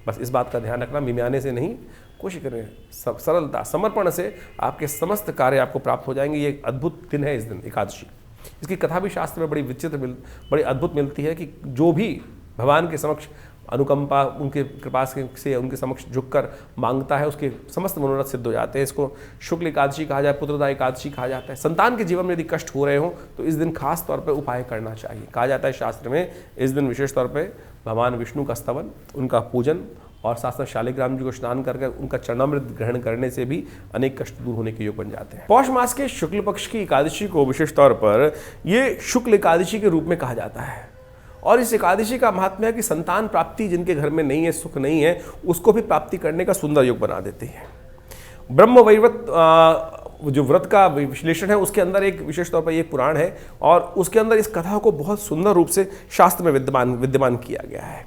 बस इस बात का ध्यान रखना, मिमियाने से नहीं, कोशिश करें सरलता समर्पण से आपके समस्त कार्य आपको प्राप्त हो जाएंगे। ये एक अद्भुत दिन है इस दिन एकादशी। इसकी कथा भी शास्त्र में बड़ी अद्भुत मिलती है कि जो भी भगवान के समक्ष अनुकंपा, उनके कृपा से उनके समक्ष झुककर मांगता है, उसके समस्त मनोरथ सिद्ध हो जाते हैं। इसको शुक्ल एकादशी कहा जाए, पुत्रदा एकादशी कहा जाता है। संतान के जीवन में यदि कष्ट हो रहे हो तो इस दिन खास तौर पर उपाय करना चाहिए। कहा जाता है शास्त्र में इस दिन विशेष तौर पर भगवान विष्णु का स्तवन, उनका पूजन और साथ साथ शालिग्राम जी को स्नान करके उनका चरणामृत ग्रहण करने से भी अनेक कष्ट दूर होने के योग बन जाते हैं। पौष मास के शुक्ल पक्ष की एकादशी को विशेष तौर पर ये शुक्ल एकादशी के रूप में कहा जाता है और इस एकादशी का महात्म्य है कि संतान प्राप्ति जिनके घर में नहीं है, सुख नहीं है, उसको भी प्राप्ति करने का सुंदर योग बना देती है। ब्रह्म वैवर्त जो व्रत का विश्लेषण है उसके अंदर एक विशेष तौर पर ये पुराण है और उसके अंदर इस कथा को बहुत सुंदर रूप से शास्त्र में विद्यमान किया गया है।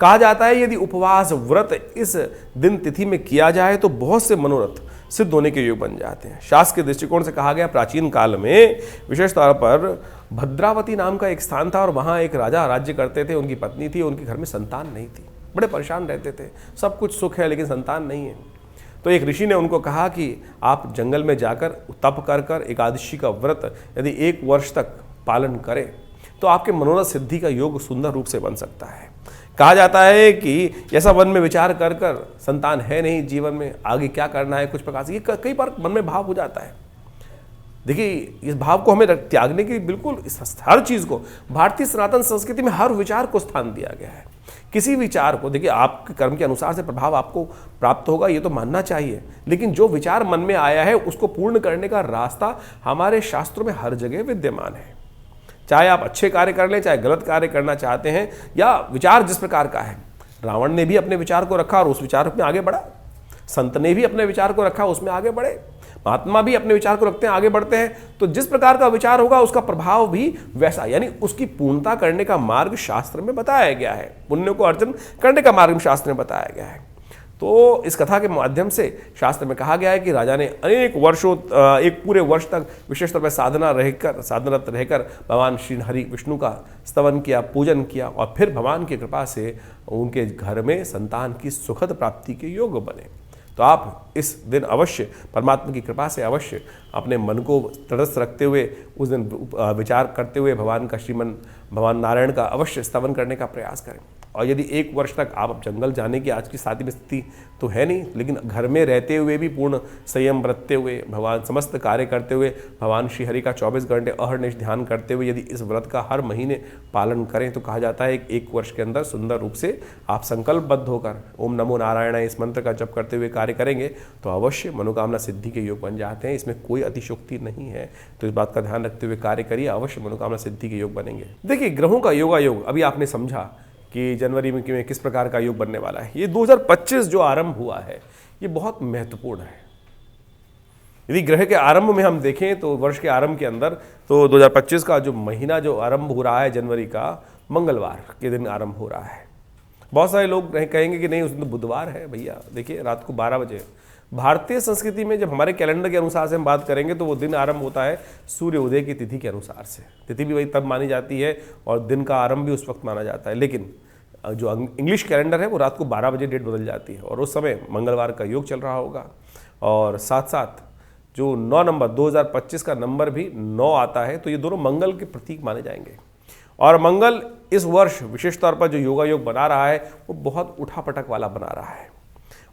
कहा जाता है यदि उपवास व्रत इस दिन तिथि में किया जाए तो बहुत से मनोरथ सिद्ध होने के योग बन जाते हैं। शास्त्र के दृष्टिकोण से कहा गया, प्राचीन काल में विशेष तौर पर भद्रावती नाम का एक स्थान था और वहाँ एक राजा राज्य करते थे। उनकी पत्नी थी, उनके घर में संतान नहीं थी, बड़े परेशान रहते थे। सब कुछ सुख है लेकिन संतान नहीं है। तो एक ऋषि ने उनको कहा कि आप जंगल में जाकर तप कर एकादशी का व्रत यदि 1 वर्ष तक पालन करें तो आपके मनोरथ सिद्धि का योग सुंदर रूप से बन सकता है। कहा जाता है कि ऐसा मन में विचार कर संतान है नहीं जीवन में, आगे क्या करना है, कुछ प्रकार से ये कई बार मन में भाव हो जाता है। देखिए इस भाव को हमें त्यागने की बिल्कुल हर चीज़ को, भारतीय सनातन संस्कृति में हर विचार को स्थान दिया गया है। किसी विचार को, देखिए आपके कर्म के अनुसार से प्रभाव आपको प्राप्त होगा ये तो मानना चाहिए, लेकिन जो विचार मन में आया है उसको पूर्ण करने का रास्ता हमारे शास्त्रों में हर जगह विद्यमान है। चाहे आप अच्छे कार्य कर लें, चाहे गलत कार्य करना चाहते हैं, या विचार जिस प्रकार का है, रावण ने भी अपने विचार को रखा और उस विचार में आगे बढ़ा, संत ने भी अपने विचार को रखा उसमें आगे बढ़े, महात्मा भी अपने विचार को रखते हैं आगे बढ़ते हैं। तो जिस प्रकार का विचार होगा उसका प्रभाव भी वैसा, यानी उसकी पूर्णता करने का मार्ग शास्त्र में बताया गया है, पुण्य को अर्जन करने का मार्ग शास्त्र में बताया गया है। तो इस कथा के माध्यम से शास्त्र में कहा गया है कि राजा ने अनेक वर्षों, एक पूरे वर्ष तक विशेष तौर पर साधनारत रहकर भगवान श्री हरि विष्णु का स्तवन किया, पूजन किया, और फिर भगवान की कृपा से उनके घर में संतान की सुखद प्राप्ति के योग बने। तो आप इस दिन अवश्य परमात्मा की कृपा से अवश्य अपने मन को तटस्थ रखते हुए उस दिन विचार करते हुए भगवान नारायण का अवश्य स्तवन करने का प्रयास करें। और यदि एक वर्ष तक आप जंगल जाने की आज की शादी में स्थिति तो है नहीं, लेकिन घर में रहते हुए भी पूर्ण संयम बरतते हुए, भगवान समस्त कार्य करते हुए, भगवान श्री हरि का 24 घंटे अहर्निश ध्यान करते हुए यदि इस व्रत का हर महीने पालन करें तो कहा जाता है एक वर्ष के अंदर सुंदर रूप से आप संकल्पबद्ध होकर ओम नमो नारायण इस मंत्र का जप करते हुए कार्य करेंगे तो अवश्य मनोकामना सिद्धि के योग बन जाते हैं। इसमें कोई अतिशोक्ति नहीं है, तो इस बात का ध्यान रखते हुए कार्य करिए, अवश्य मनोकामना सिद्धि के योग बनेंगे। देखिए ग्रहों का योगायोग अभी आपने समझा कि जनवरी में किस प्रकार का योग बनने वाला है। ये 2025 जो आरंभ हुआ है ये बहुत महत्वपूर्ण है। यदि ग्रह के आरंभ में हम देखें तो वर्ष के आरंभ के अंदर तो 2025 का जो महीना जो आरंभ हो रहा है जनवरी का, मंगलवार के दिन आरंभ हो रहा है। बहुत सारे लोग कहेंगे कि नहीं उस दिन तो बुधवार है। भैया देखिए रात को 12 बजे भारतीय संस्कृति में जब हमारे कैलेंडर के अनुसार से हम बात करेंगे तो वो दिन आरंभ होता है सूर्य उदय की तिथि के अनुसार से। तिथि भी वही तब मानी जाती है और दिन का आरंभ भी उस वक्त माना जाता है, लेकिन जो इंग्लिश कैलेंडर है वो रात को 12 बजे डेट बदल जाती है और उस समय मंगलवार का योग चल रहा होगा। और साथ साथ जो 9 नंबर 2025 का नंबर भी 9 आता है, तो ये दोनों मंगल के प्रतीक माने जाएंगे। और मंगल इस वर्ष विशेष तौर पर जो योगा योग बना रहा है वो बहुत उठापटक वाला बना रहा है।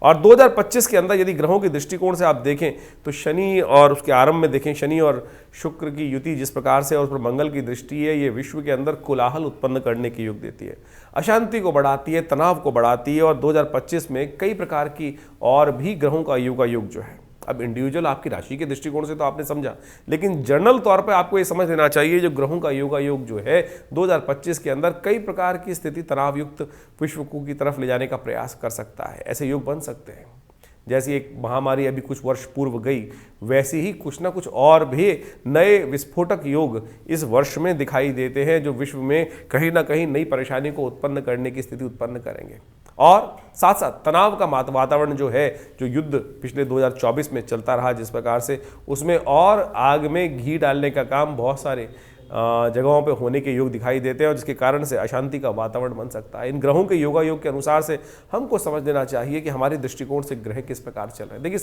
और 2025 के अंदर यदि ग्रहों के दृष्टिकोण से आप देखें तो शनि और उसके आरंभ में देखें शनि और शुक्र की युति जिस प्रकार से और उस पर मंगल की दृष्टि है, ये विश्व के अंदर कोलाहल उत्पन्न करने के योग देती है, अशांति को बढ़ाती है, तनाव को बढ़ाती है। और 2025 में कई प्रकार की और भी ग्रहों का योग जो है, अब इंडिविजुअल आपकी राशि के दृष्टिकोण से तो आपने समझा, लेकिन जनरल तौर पे आपको ये समझ लेना चाहिए जो ग्रहों का योग जो है 2025 के अंदर कई प्रकार की स्थिति तनाव युक्त विश्व को की तरफ ले जाने का प्रयास कर सकता है। ऐसे योग बन सकते हैं। जैसी एक महामारी अभी कुछ वर्ष पूर्व गई, वैसे ही कुछ ना कुछ और भी नए विस्फोटक योग इस वर्ष में दिखाई देते हैं जो विश्व में कहीं ना कहीं नई परेशानी को उत्पन्न करने की स्थिति उत्पन्न करेंगे। और साथ साथ तनाव का वातावरण जो है, जो युद्ध पिछले 2024 में चलता रहा जिस प्रकार से, उसमें और आग में घी डालने का काम बहुत सारे जगहों पे होने के योग दिखाई देते हैं और जिसके कारण से अशांति का वातावरण बन सकता है। इन ग्रहों के योग के अनुसार से हमको समझ लेना चाहिए कि हमारे दृष्टिकोण से ग्रह किस प्रकार चल रहे हैं। देखिए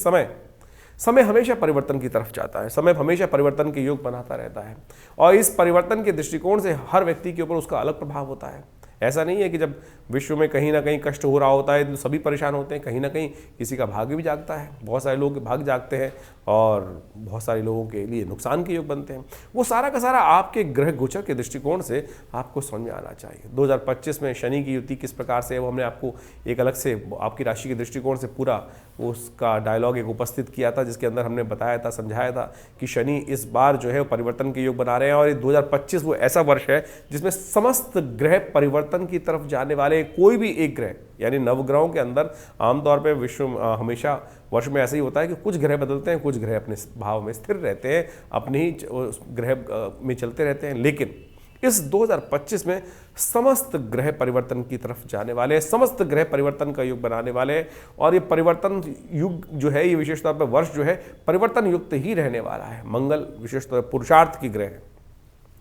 समय हमेशा परिवर्तन की तरफ जाता है, समय हमेशा परिवर्तन के योग बनाता रहता है और इस परिवर्तन के दृष्टिकोण से हर व्यक्ति के ऊपर उसका अलग प्रभाव होता है। ऐसा नहीं है कि जब विश्व में कहीं ना कहीं कष्ट हो रहा होता है तो सभी परेशान होते हैं, कहीं ना कहीं किसी का भाग्य भी जागता है। बहुत सारे लोग भाग जागते हैं और बहुत सारे लोगों के लिए नुकसान के योग बनते हैं। वो सारा का सारा आपके ग्रह गोचर के दृष्टिकोण से आपको समझ में आना चाहिए। 2025 में शनि की युति किस प्रकार से है वो हमने आपको एक अलग से आपकी राशि के दृष्टिकोण से पूरा उसका डायलॉग एक उपस्थित किया था, जिसके अंदर हमने बताया था, समझाया था कि शनि इस बार जो है परिवर्तन के योग बना रहे हैं और ये 2025 वो ऐसा वर्ष है जिसमें समस्त ग्रह परिवर्तन की तरफ जाने वाले। कोई भी एक ग्रह यानी नवग्रहों के अंदर आमतौर पर विश्व हमेशा वर्ष में ऐसा ही होता है कि कुछ ग्रह बदलते हैं, कुछ ग्रह अपने भाव में स्थिर रहते हैं, अपने ही ग्रह में चलते रहते हैं। लेकिन इस 2025 में समस्त ग्रह परिवर्तन की तरफ जाने वाले हैं, समस्त ग्रह परिवर्तन का युग बनाने वाले हैं और ये परिवर्तन युग जो है, ये विशेष तौर पर वर्ष जो है परिवर्तन युक्त ही रहने वाला है। मंगल विशेष तौर पर पुरुषार्थ की ग्रह है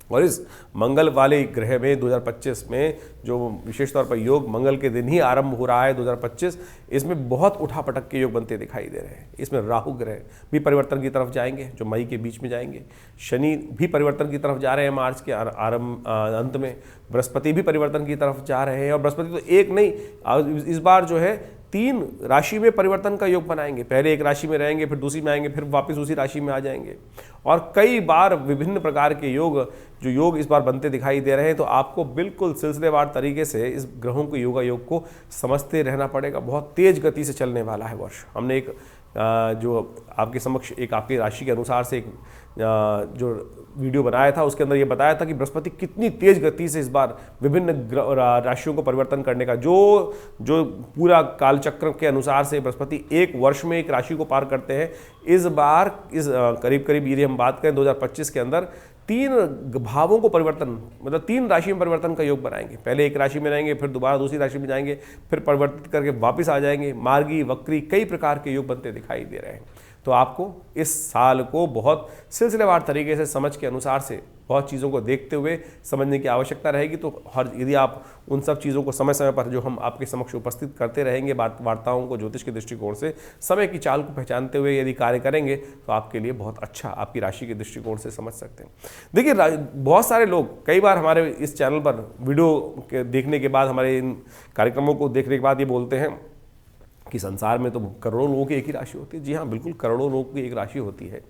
और इस मंगल वाले ग्रह में 2025 में जो विशेष तौर पर योग मंगल के दिन ही आरंभ हो रहा है 2025, इसमें बहुत उठापटक के योग बनते दिखाई दे रहे हैं। इसमें राहु ग्रह भी परिवर्तन की तरफ जाएंगे जो मई के बीच में जाएंगे, शनि भी परिवर्तन की तरफ जा रहे हैं मार्च के आरंभ अंत में, बृहस्पति भी परिवर्तन की तरफ जा रहे हैं और बृहस्पति तो एक नहीं, इस बार जो है 3 राशि में परिवर्तन का योग बनाएंगे। पहले एक राशि में रहेंगे, फिर दूसरी में आएंगे, फिर वापस उसी राशि में आ जाएंगे, और कई बार विभिन्न प्रकार के योग इस बार बनते दिखाई दे रहे हैं। तो आपको बिल्कुल सिलसिलेवार तरीके से इस ग्रहों के योग को समझते रहना पड़ेगा। बहुत तेज गति से चलने वाला है वर्ष। हमने एक जो आपके समक्ष एक आपकी राशि के अनुसार से एक जो वीडियो बनाया था, उसके अंदर ये बताया था कि बृहस्पति कितनी तेज गति से इस बार विभिन्न राशियों को परिवर्तन करने का जो पूरा कालचक्र के अनुसार से बृहस्पति एक वर्ष में एक राशि को पार करते हैं। इस बार इस करीब यदि हम बात करें 2025 के अंदर 3 भावों को परिवर्तन, मतलब 3 राशि में परिवर्तन का योग बनाएंगे। पहले एक राशि में रहेंगे, फिर दोबारा दूसरी राशि में जाएंगे, फिर परिवर्तित करके वापस आ जाएंगे। मार्गी, वक्री, कई प्रकार के योग बनते दिखाई दे रहे हैं। तो आपको इस साल को बहुत सिलसिलेवार तरीके से समझ के अनुसार से बहुत चीज़ों को देखते हुए समझने की आवश्यकता रहेगी। तो यदि आप उन सब चीज़ों को समय समय पर जो हम आपके समक्ष उपस्थित करते रहेंगे, वार्ताओं को ज्योतिष के दृष्टिकोण से समय की चाल को पहचानते हुए यदि कार्य करेंगे तो आपके लिए बहुत अच्छा आपकी राशि के दृष्टिकोण से समझ सकते हैं। देखिए, बहुत सारे लोग कई बार हमारे इस चैनल पर वीडियो देखने के बाद, हमारे इन कार्यक्रमों को देखने के बाद ये बोलते हैं कि संसार में तो करोड़ों लोगों की एक ही राशि होती है। जी हाँ, बिल्कुल करोड़ों लोगों की एक राशि होती है,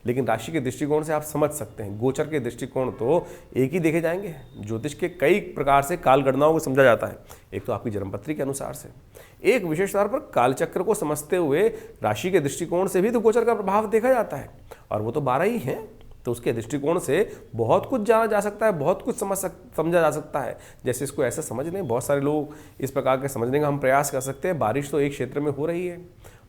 लेकिन राशि के दृष्टिकोण से आप समझ सकते हैं। गोचर के दृष्टिकोण तो एक ही देखे जाएंगे। ज्योतिष के कई प्रकार से काल गणनाओं को समझा जाता है। एक तो आपकी जन्मपत्री के अनुसार से, एक विशेष तौर पर कालचक्र को समझते हुए राशि के दृष्टिकोण से भी तो गोचर का प्रभाव देखा जाता है, और वो तो 12 ही हैं। तो उसके दृष्टिकोण से बहुत कुछ जाना जा सकता है, बहुत कुछ समझा जा सकता है। जैसे इसको ऐसा समझ लें, बहुत सारे लोग इस प्रकार के समझने का हम प्रयास कर सकते हैं। बारिश तो एक क्षेत्र में हो रही है,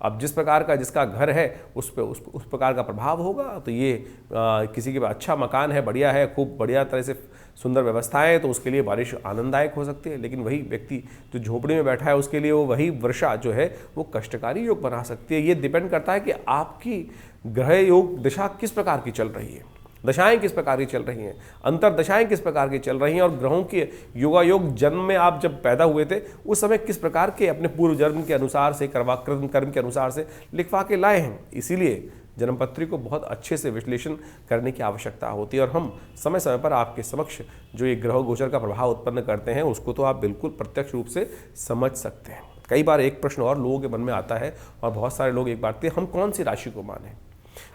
अब जिस प्रकार का जिसका घर है उस प्रकार का प्रभाव होगा। तो ये किसी के पास अच्छा मकान है, बढ़िया है, खूब बढ़िया तरह से सुंदर व्यवस्थाएं है, तो उसके लिए बारिश आनंददायक हो सकती है। लेकिन वही व्यक्ति जो झोपड़ी में बैठा है, उसके लिए वही वर्षा जो है वो कष्टकारी योग बना सकती है। ये डिपेंड करता है कि आपकी ग्रह योग दशा किस प्रकार की चल रही है, दशाएं किस प्रकार की चल रही हैं, अंतर दशाएं किस प्रकार की चल रही हैं, और ग्रहों के योगायोग जन्म में आप जब पैदा हुए थे उस समय किस प्रकार के अपने पूर्व जन्म के अनुसार से कर्म के अनुसार से लिखवा के लाए हैं। इसीलिए जन्मपत्री को बहुत अच्छे से विश्लेषण करने की आवश्यकता होती है, और हम समय समय पर आपके समक्ष जो ये ग्रह गोचर का प्रभाव उत्पन्न करते हैं उसको तो आप बिल्कुल प्रत्यक्ष रूप से समझ सकते हैं। कई बार एक प्रश्न और लोगों के मन में आता है, और बहुत सारे लोग एक बात, हम कौन सी राशि को माने।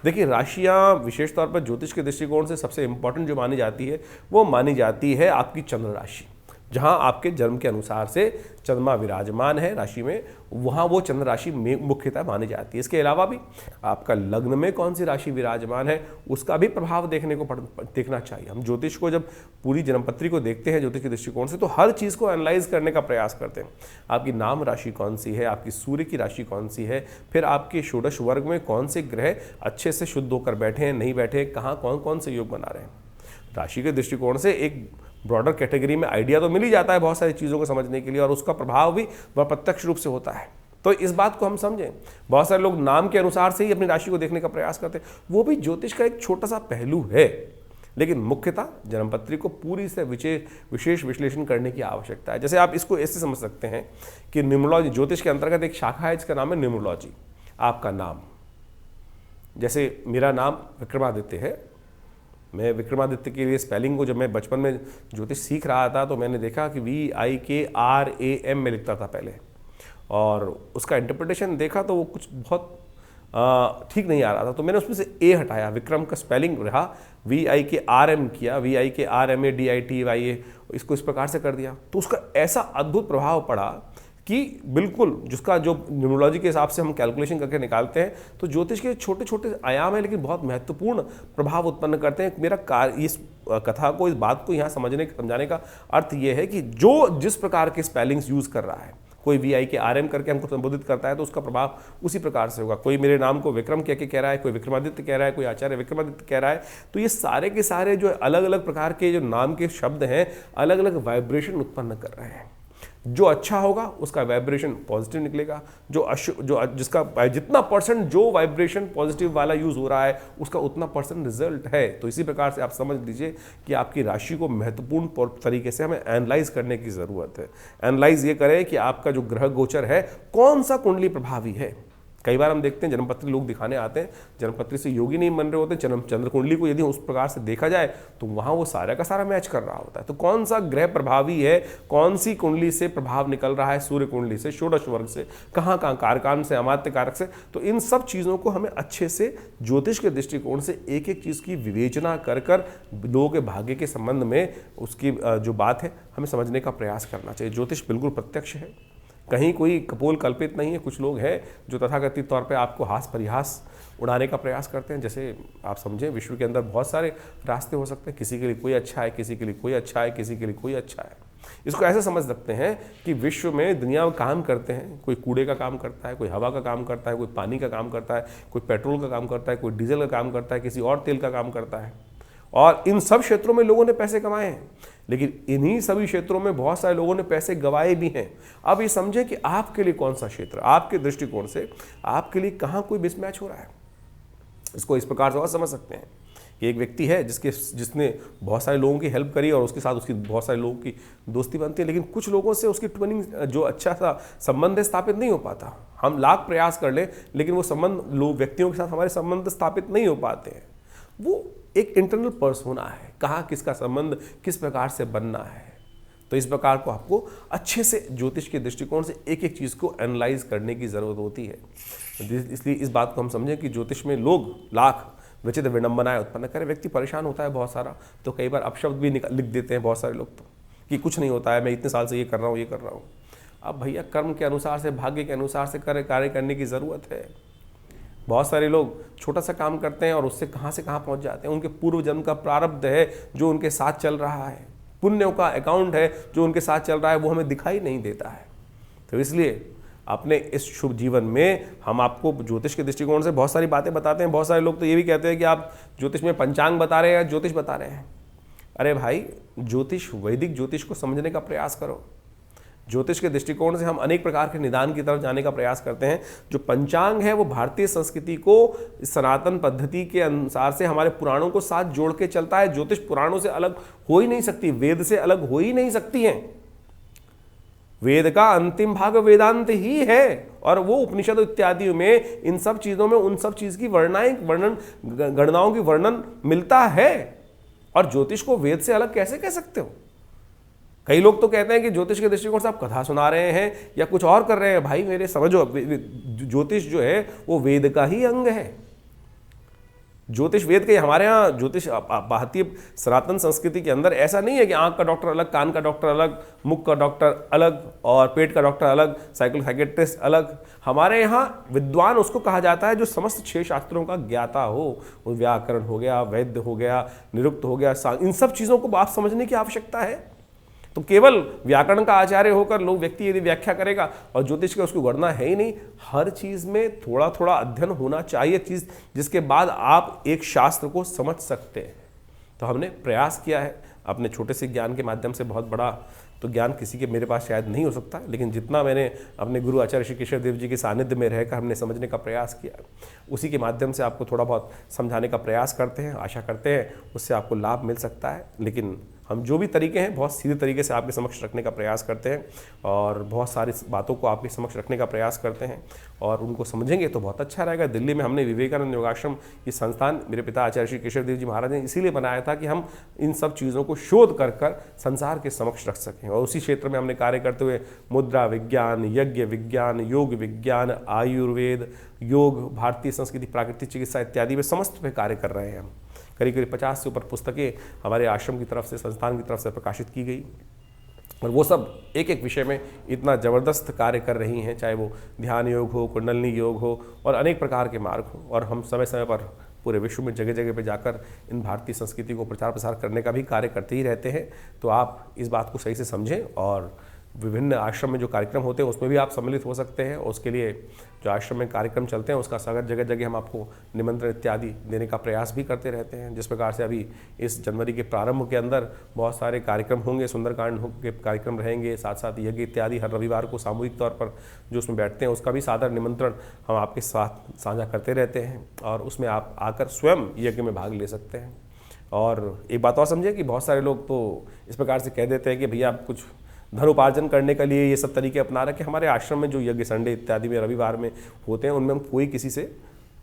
देखिए, राशियां विशेष तौर पर ज्योतिष के दृष्टिकोण से सबसे इंपॉर्टेंट जो मानी जाती है वो मानी जाती है आपकी चंद्र राशि। जहां आपके जन्म के अनुसार से चंद्रमा विराजमान है राशि में, वहां वो चंद्र राशि में मुख्यतः मानी जाती है। इसके अलावा भी आपका लग्न में कौन सी राशि विराजमान है उसका भी प्रभाव देखना चाहिए। हम ज्योतिष को जब पूरी जन्मपत्री को देखते हैं ज्योतिष के दृष्टिकोण से, तो हर चीज़ को एनालाइज करने का प्रयास करते हैं। आपकी नाम राशि कौन सी है, आपकी सूर्य की राशि कौन सी है, फिर आपके षोडश वर्ग में कौन से ग्रह अच्छे से शुद्ध होकर बैठे हैं, नहीं बैठे, कहाँ कौन कौन से योग बना रहे हैं। राशि के दृष्टिकोण से एक ब्रॉडर कैटेगरी में आइडिया तो मिल ही जाता है बहुत सारी चीज़ों को समझने के लिए, और उसका प्रभाव भी वह प्रत्यक्ष रूप से होता है। तो इस बात को हम समझें। बहुत सारे लोग नाम के अनुसार से ही अपनी राशि को देखने का प्रयास करते हैं, वो भी ज्योतिष का एक छोटा सा पहलू है, लेकिन मुख्यतः जन्मपत्री को पूरी से विशेष विश्लेषण करने की आवश्यकता है। जैसे आप इसको ऐसे समझ सकते हैं कि न्यूमरोलॉजी, ज्योतिष के अंतर्गत एक शाखा है जिसका नाम है न्यूमरोलॉजी। आपका नाम, जैसे मेरा नाम विक्रमादित्य है, मैं विक्रमादित्य के लिए स्पेलिंग को जब मैं बचपन में ज्योतिष सीख रहा था तो मैंने देखा कि VIKRAM में लिखता था पहले, और उसका इंटरप्रिटेशन देखा तो वो कुछ बहुत ठीक नहीं आ रहा था। तो मैंने उसमें से ए हटाया, विक्रम का स्पेलिंग रहा, VIKRM किया, VIKRMADITYA, इसको इस प्रकार से कर दिया। तो उसका ऐसा अद्भुत प्रभाव पड़ा कि बिल्कुल जिसका जो न्यूमरोलॉजी के हिसाब से हम कैलकुलेशन करके निकालते हैं, तो ज्योतिष के छोटे छोटे आयाम है लेकिन बहुत महत्वपूर्ण प्रभाव उत्पन्न करते हैं। मेरा कार्य इस कथा को, इस बात को यहाँ समझाने का अर्थ ये है कि जो जिस प्रकार के स्पेलिंग्स यूज़ कर रहा है, कोई VIKRM करके हमको संबोधित करता है तो उसका प्रभाव उसी प्रकार से होगा। कोई मेरे नाम को विक्रम कह के कह रहा है, कोई विक्रमादित्य कह रहा है, कोई आचार्य विक्रमादित्य कह रहा है, तो ये सारे के सारे जो अलग अलग प्रकार के जो नाम के शब्द हैं अलग अलग वाइब्रेशन उत्पन्न कर रहे हैं। जो अच्छा होगा उसका वाइब्रेशन पॉजिटिव निकलेगा, जिसका जितना परसेंट जो वाइब्रेशन पॉजिटिव वाला यूज हो रहा है उसका उतना परसेंट रिजल्ट है। तो इसी प्रकार से आप समझ लीजिए कि आपकी राशि को महत्वपूर्ण तरीके से हमें एनालाइज करने की ज़रूरत है। एनालाइज ये करें कि आपका जो ग्रह गोचर है कौन सा कुंडली प्रभावी है, कई बार हम देखते हैं जन्मपत्री लोग दिखाने आते हैं, जन्मपत्री से योगी नहीं बन रहे होते, चंद्र कुंडली को यदि उस प्रकार से देखा जाए तो वहाँ वो सारा का सारा मैच कर रहा होता है। तो कौन सा ग्रह प्रभावी है, कौन सी कुंडली से प्रभाव निकल रहा है, सूर्य कुंडली से, षोडश वर्ग से, कहाँ कहाँ कारकान से, अमात्य कारक से, तो इन सब चीज़ों को हमें अच्छे से ज्योतिष के दृष्टिकोण से एक एक चीज़ की विवेचना कर कर लोगों के भाग्य के संबंध में उसकी जो बात है हमें समझने का प्रयास करना चाहिए। ज्योतिष बिल्कुल प्रत्यक्ष है, कहीं कोई कपोल कल्पित नहीं है। कुछ लोग हैं जो तथाकथित तौर पे आपको हास परिहास उड़ाने का प्रयास करते हैं। जैसे आप समझें, विश्व के अंदर बहुत सारे रास्ते हो सकते हैं, किसी के लिए कोई अच्छा है, किसी के लिए कोई अच्छा है, किसी के लिए कोई अच्छा है। इसको ऐसे समझ सकते हैं कि विश्व में दुनिया में काम करते हैं, कोई कूड़े का काम करता है, कोई हवा का काम करता है, कोई पानी का काम करता है, कोई पेट्रोल का काम करता है, कोई डीजल का काम करता है, किसी और तेल का काम करता है, और इन सब क्षेत्रों में लोगों ने पैसे कमाए हैं। लेकिन इन्हीं सभी क्षेत्रों में बहुत सारे लोगों ने पैसे गंवाए भी हैं। अब ये समझें कि आपके लिए कौन सा क्षेत्र, आपके दृष्टिकोण से आपके लिए कहाँ कोई मिसमैच हो रहा है। इसको इस प्रकार से और समझ सकते हैं कि एक व्यक्ति है जिसने बहुत सारे लोगों की हेल्प करी और उसके साथ उसकी बहुत सारे लोगों की दोस्ती बनती है, लेकिन कुछ लोगों से उसकी ट्विनिंग जो अच्छा सा संबंध है स्थापित नहीं हो पाता। हम लाख प्रयास कर लें लेकिन वो संबंध लोग व्यक्तियों के साथ हमारे संबंध स्थापित नहीं हो पाते हैं। वो एक इंटरनल पर्सोना है, कहाँ किसका संबंध किस प्रकार से बनना है। तो इस प्रकार को आपको अच्छे से ज्योतिष के दृष्टिकोण से एक एक चीज़ को एनालाइज करने की ज़रूरत होती है। इसलिए इस बात को हम समझें कि ज्योतिष में लोग लाख विचित्र विडंबनाएं उत्पन्न करें, व्यक्ति परेशान होता है बहुत सारा, तो कई बार अपशब्द भी लिख देते हैं बहुत सारे लोग तो, कि कुछ नहीं होता है, मैं इतने साल से ये कर रहा हूँ, ये कर रहा हूँ। अब भैया कर्म के अनुसार से, भाग्य के अनुसार से कार्य करने की ज़रूरत है। बहुत सारे लोग छोटा सा काम करते हैं और उससे कहाँ से कहाँ पहुँच जाते हैं। उनके पूर्व जन्म का प्रारब्ध है जो उनके साथ चल रहा है, पुण्यों का अकाउंट है जो उनके साथ चल रहा है, वो हमें दिखाई नहीं देता है। तो इसलिए अपने इस शुभ जीवन में हम आपको ज्योतिष के दृष्टिकोण से बहुत सारी बातें बताते हैं। बहुत सारे लोग तो ये भी कहते हैं कि आप ज्योतिष में पंचांग बता रहे हैं या ज्योतिष बता रहे हैं। अरे भाई, ज्योतिष, वैदिक ज्योतिष को समझने का प्रयास करो। ज्योतिष के दृष्टिकोण से हम अनेक प्रकार के निदान की तरफ जाने का प्रयास करते हैं। जो पंचांग है वो भारतीय संस्कृति को सनातन पद्धति के अनुसार से हमारे पुराणों को साथ जोड़ के चलता है। ज्योतिष पुराणों से अलग हो ही नहीं सकती, वेद से अलग हो ही नहीं सकती है। वेद का अंतिम भाग वेदांत ही है और वो उपनिषद इत्यादि में इन सब चीजों में उन सब चीज की गणनाओं की वर्णन मिलता है। और ज्योतिष को वेद से अलग कैसे कह सकते हो? कई लोग तो कहते हैं कि ज्योतिष के दृष्टिकोण से आप कथा सुना रहे हैं या कुछ और कर रहे हैं। भाई मेरे समझो, ज्योतिष जो है वो वेद का ही अंग है। ज्योतिष वेद के, हमारे यहाँ ज्योतिष भारतीय सनातन संस्कृति के अंदर ऐसा नहीं है कि आंख का डॉक्टर अलग, कान का डॉक्टर अलग, मुख का डॉक्टर अलग और पेट का डॉक्टर अलग, साइकियाट्रिस्ट अलग। हमारे यहाँ विद्वान उसको कहा जाता है जो समस्त 6 शास्त्रों का ज्ञाता हो। वो व्याकरण हो गया, वैद्य हो गया, निरुक्त हो गया, इन सब चीज़ों को आप समझने की आवश्यकता है। तो केवल व्याकरण का आचार्य होकर लोग व्यक्ति यदि व्याख्या करेगा और ज्योतिष का उसको गणना है ही नहीं। हर चीज़ में थोड़ा थोड़ा अध्ययन होना चाहिए, चीज़ जिसके बाद आप एक शास्त्र को समझ सकते हैं। तो हमने प्रयास किया है अपने छोटे से ज्ञान के माध्यम से। बहुत बड़ा तो ज्ञान किसी के मेरे पास शायद नहीं हो सकता, लेकिन जितना मैंने अपने गुरु आचार्य श्री केशव देव जी के सानिध्य में रहकर हमने समझने का प्रयास किया, उसी के माध्यम से आपको थोड़ा बहुत समझाने का प्रयास करते हैं। आशा करते हैं उससे आपको लाभ मिल सकता है। लेकिन हम जो भी तरीके हैं बहुत सीधे तरीके से आपके समक्ष रखने का प्रयास करते हैं और बहुत सारी बातों को आपके समक्ष रखने का प्रयास करते हैं और उनको समझेंगे तो बहुत अच्छा रहेगा। दिल्ली में हमने विवेकानंद योगाश्रम, ये संस्थान मेरे पिता आचार्य श्री केशव देव जी महाराज ने इसीलिए बनाया था कि हम इन सब चीज़ों को शोध कर संसार के समक्ष रख सकें। और उसी क्षेत्र में हमने कार्य करते हुए मुद्रा विज्ञान, यज्ञ विज्ञान, योग विज्ञान, आयुर्वेद, योग, भारतीय संस्कृति, प्राकृतिक चिकित्सा इत्यादि में समस्त पे कार्य कर रहे हैं हम। करीब 50 से ऊपर पुस्तकें हमारे आश्रम की तरफ से, संस्थान की तरफ से प्रकाशित की गई और वो सब एक एक विषय में इतना ज़बरदस्त कार्य कर रही हैं, चाहे वो ध्यान योग हो, कुंडलिनी योग हो और अनेक प्रकार के मार्ग हो। और हम समय समय पर पूरे विश्व में जगह जगह पे जाकर इन भारतीय संस्कृति को प्रचार प्रसार करने का भी कार्य करते ही रहते हैं। तो आप इस बात को सही से समझें और विभिन्न आश्रम में जो कार्यक्रम होते हैं उसमें भी आप सम्मिलित हो सकते हैं। उसके लिए जो आश्रम में कार्यक्रम चलते हैं उसका सागर जगह जगह हम आपको निमंत्रण इत्यादि देने का प्रयास भी करते रहते हैं। जिस प्रकार से अभी इस जनवरी के प्रारंभ के अंदर बहुत सारे कार्यक्रम होंगे, सुंदरकांड के कार्यक्रम रहेंगे, साथ साथ यज्ञ इत्यादि हर रविवार को सामूहिक तौर पर जो उसमें बैठते हैं उसका भी सादर निमंत्रण हम आपके साथ साझा करते रहते हैं और उसमें आप आकर स्वयं यज्ञ में भाग ले सकते हैं। और एक बात और समझिए कि बहुत सारे लोग तो इस प्रकार से कह देते हैं कि भैया आप कुछ धनोपार्जन करने के लिए ये सब तरीके अपना रहे कि हमारे आश्रम में जो यज्ञ संडे इत्यादि में रविवार में होते हैं उनमें हम कोई किसी से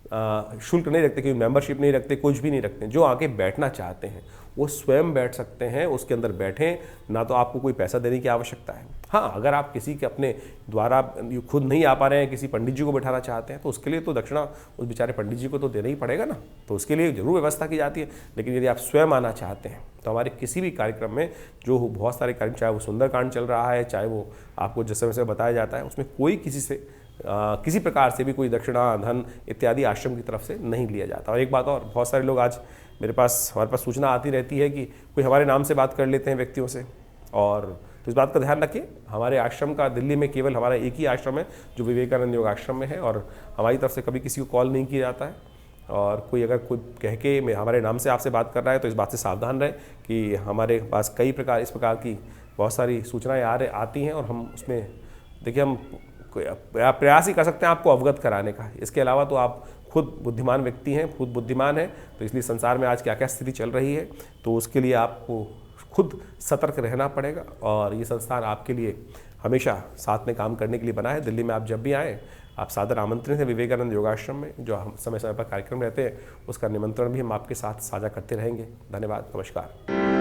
शुल्क नहीं रखते, कोई मेंबरशिप नहीं रखते, कुछ भी नहीं रखते। जो आके बैठना चाहते हैं वो स्वयं बैठ सकते हैं, उसके अंदर बैठें, ना तो आपको कोई पैसा देने की आवश्यकता है। हाँ, अगर आप किसी के अपने द्वारा खुद नहीं आ पा रहे हैं, किसी पंडित जी को बैठाना चाहते हैं तो उसके लिए तो दक्षिणा उस बेचारे पंडित जी को तो देना ही पड़ेगा ना, तो उसके लिए जरूर व्यवस्था की जाती है। लेकिन यदि आप स्वयं आना चाहते हैं तो हमारे किसी भी कार्यक्रम में, जो बहुत सारे कार्यक्रम, चाहे वो सुंदरकांड चल रहा है, चाहे वो आपको जिस समय से बताया जाता है, उसमें कोई किसी से किसी प्रकार से भी कोई दक्षिणा, धन इत्यादि आश्रम की तरफ से नहीं लिया जाता। और एक बात और, बहुत सारे लोग आज हमारे पास सूचना आती रहती है कि कोई हमारे नाम से बात कर लेते हैं व्यक्तियों से, और तो इस बात का ध्यान रखिए, हमारे आश्रम का दिल्ली में केवल हमारा एक ही आश्रम है जो विवेकानंद योग आश्रम में है, और हमारी तरफ से कभी किसी को कॉल नहीं किया जाता है। और कोई अगर कोई कह के हमारे नाम से आपसे बात कर रहा है तो इस बात से सावधान रहे कि हमारे पास कई प्रकार इस प्रकार की बहुत सारी सूचनाएँ आती हैं, और हम उसमें देखिए हम प्रयास ही कर सकते हैं आपको अवगत कराने का। इसके अलावा तो आप खुद बुद्धिमान व्यक्ति हैं, खुद बुद्धिमान हैं, तो इसलिए संसार में आज क्या क्या स्थिति चल रही है तो उसके लिए आपको खुद सतर्क रहना पड़ेगा। और ये संस्थान आपके लिए हमेशा साथ में काम करने के लिए बना है। दिल्ली में आप जब भी आएँ, आप सादर आमंत्रित हैं विवेकानंद योगाश्रम में, जो हम समय समय पर कार्यक्रम रहते हैं उसका निमंत्रण भी हम आपके साथ साझा करते रहेंगे। धन्यवाद, नमस्कार।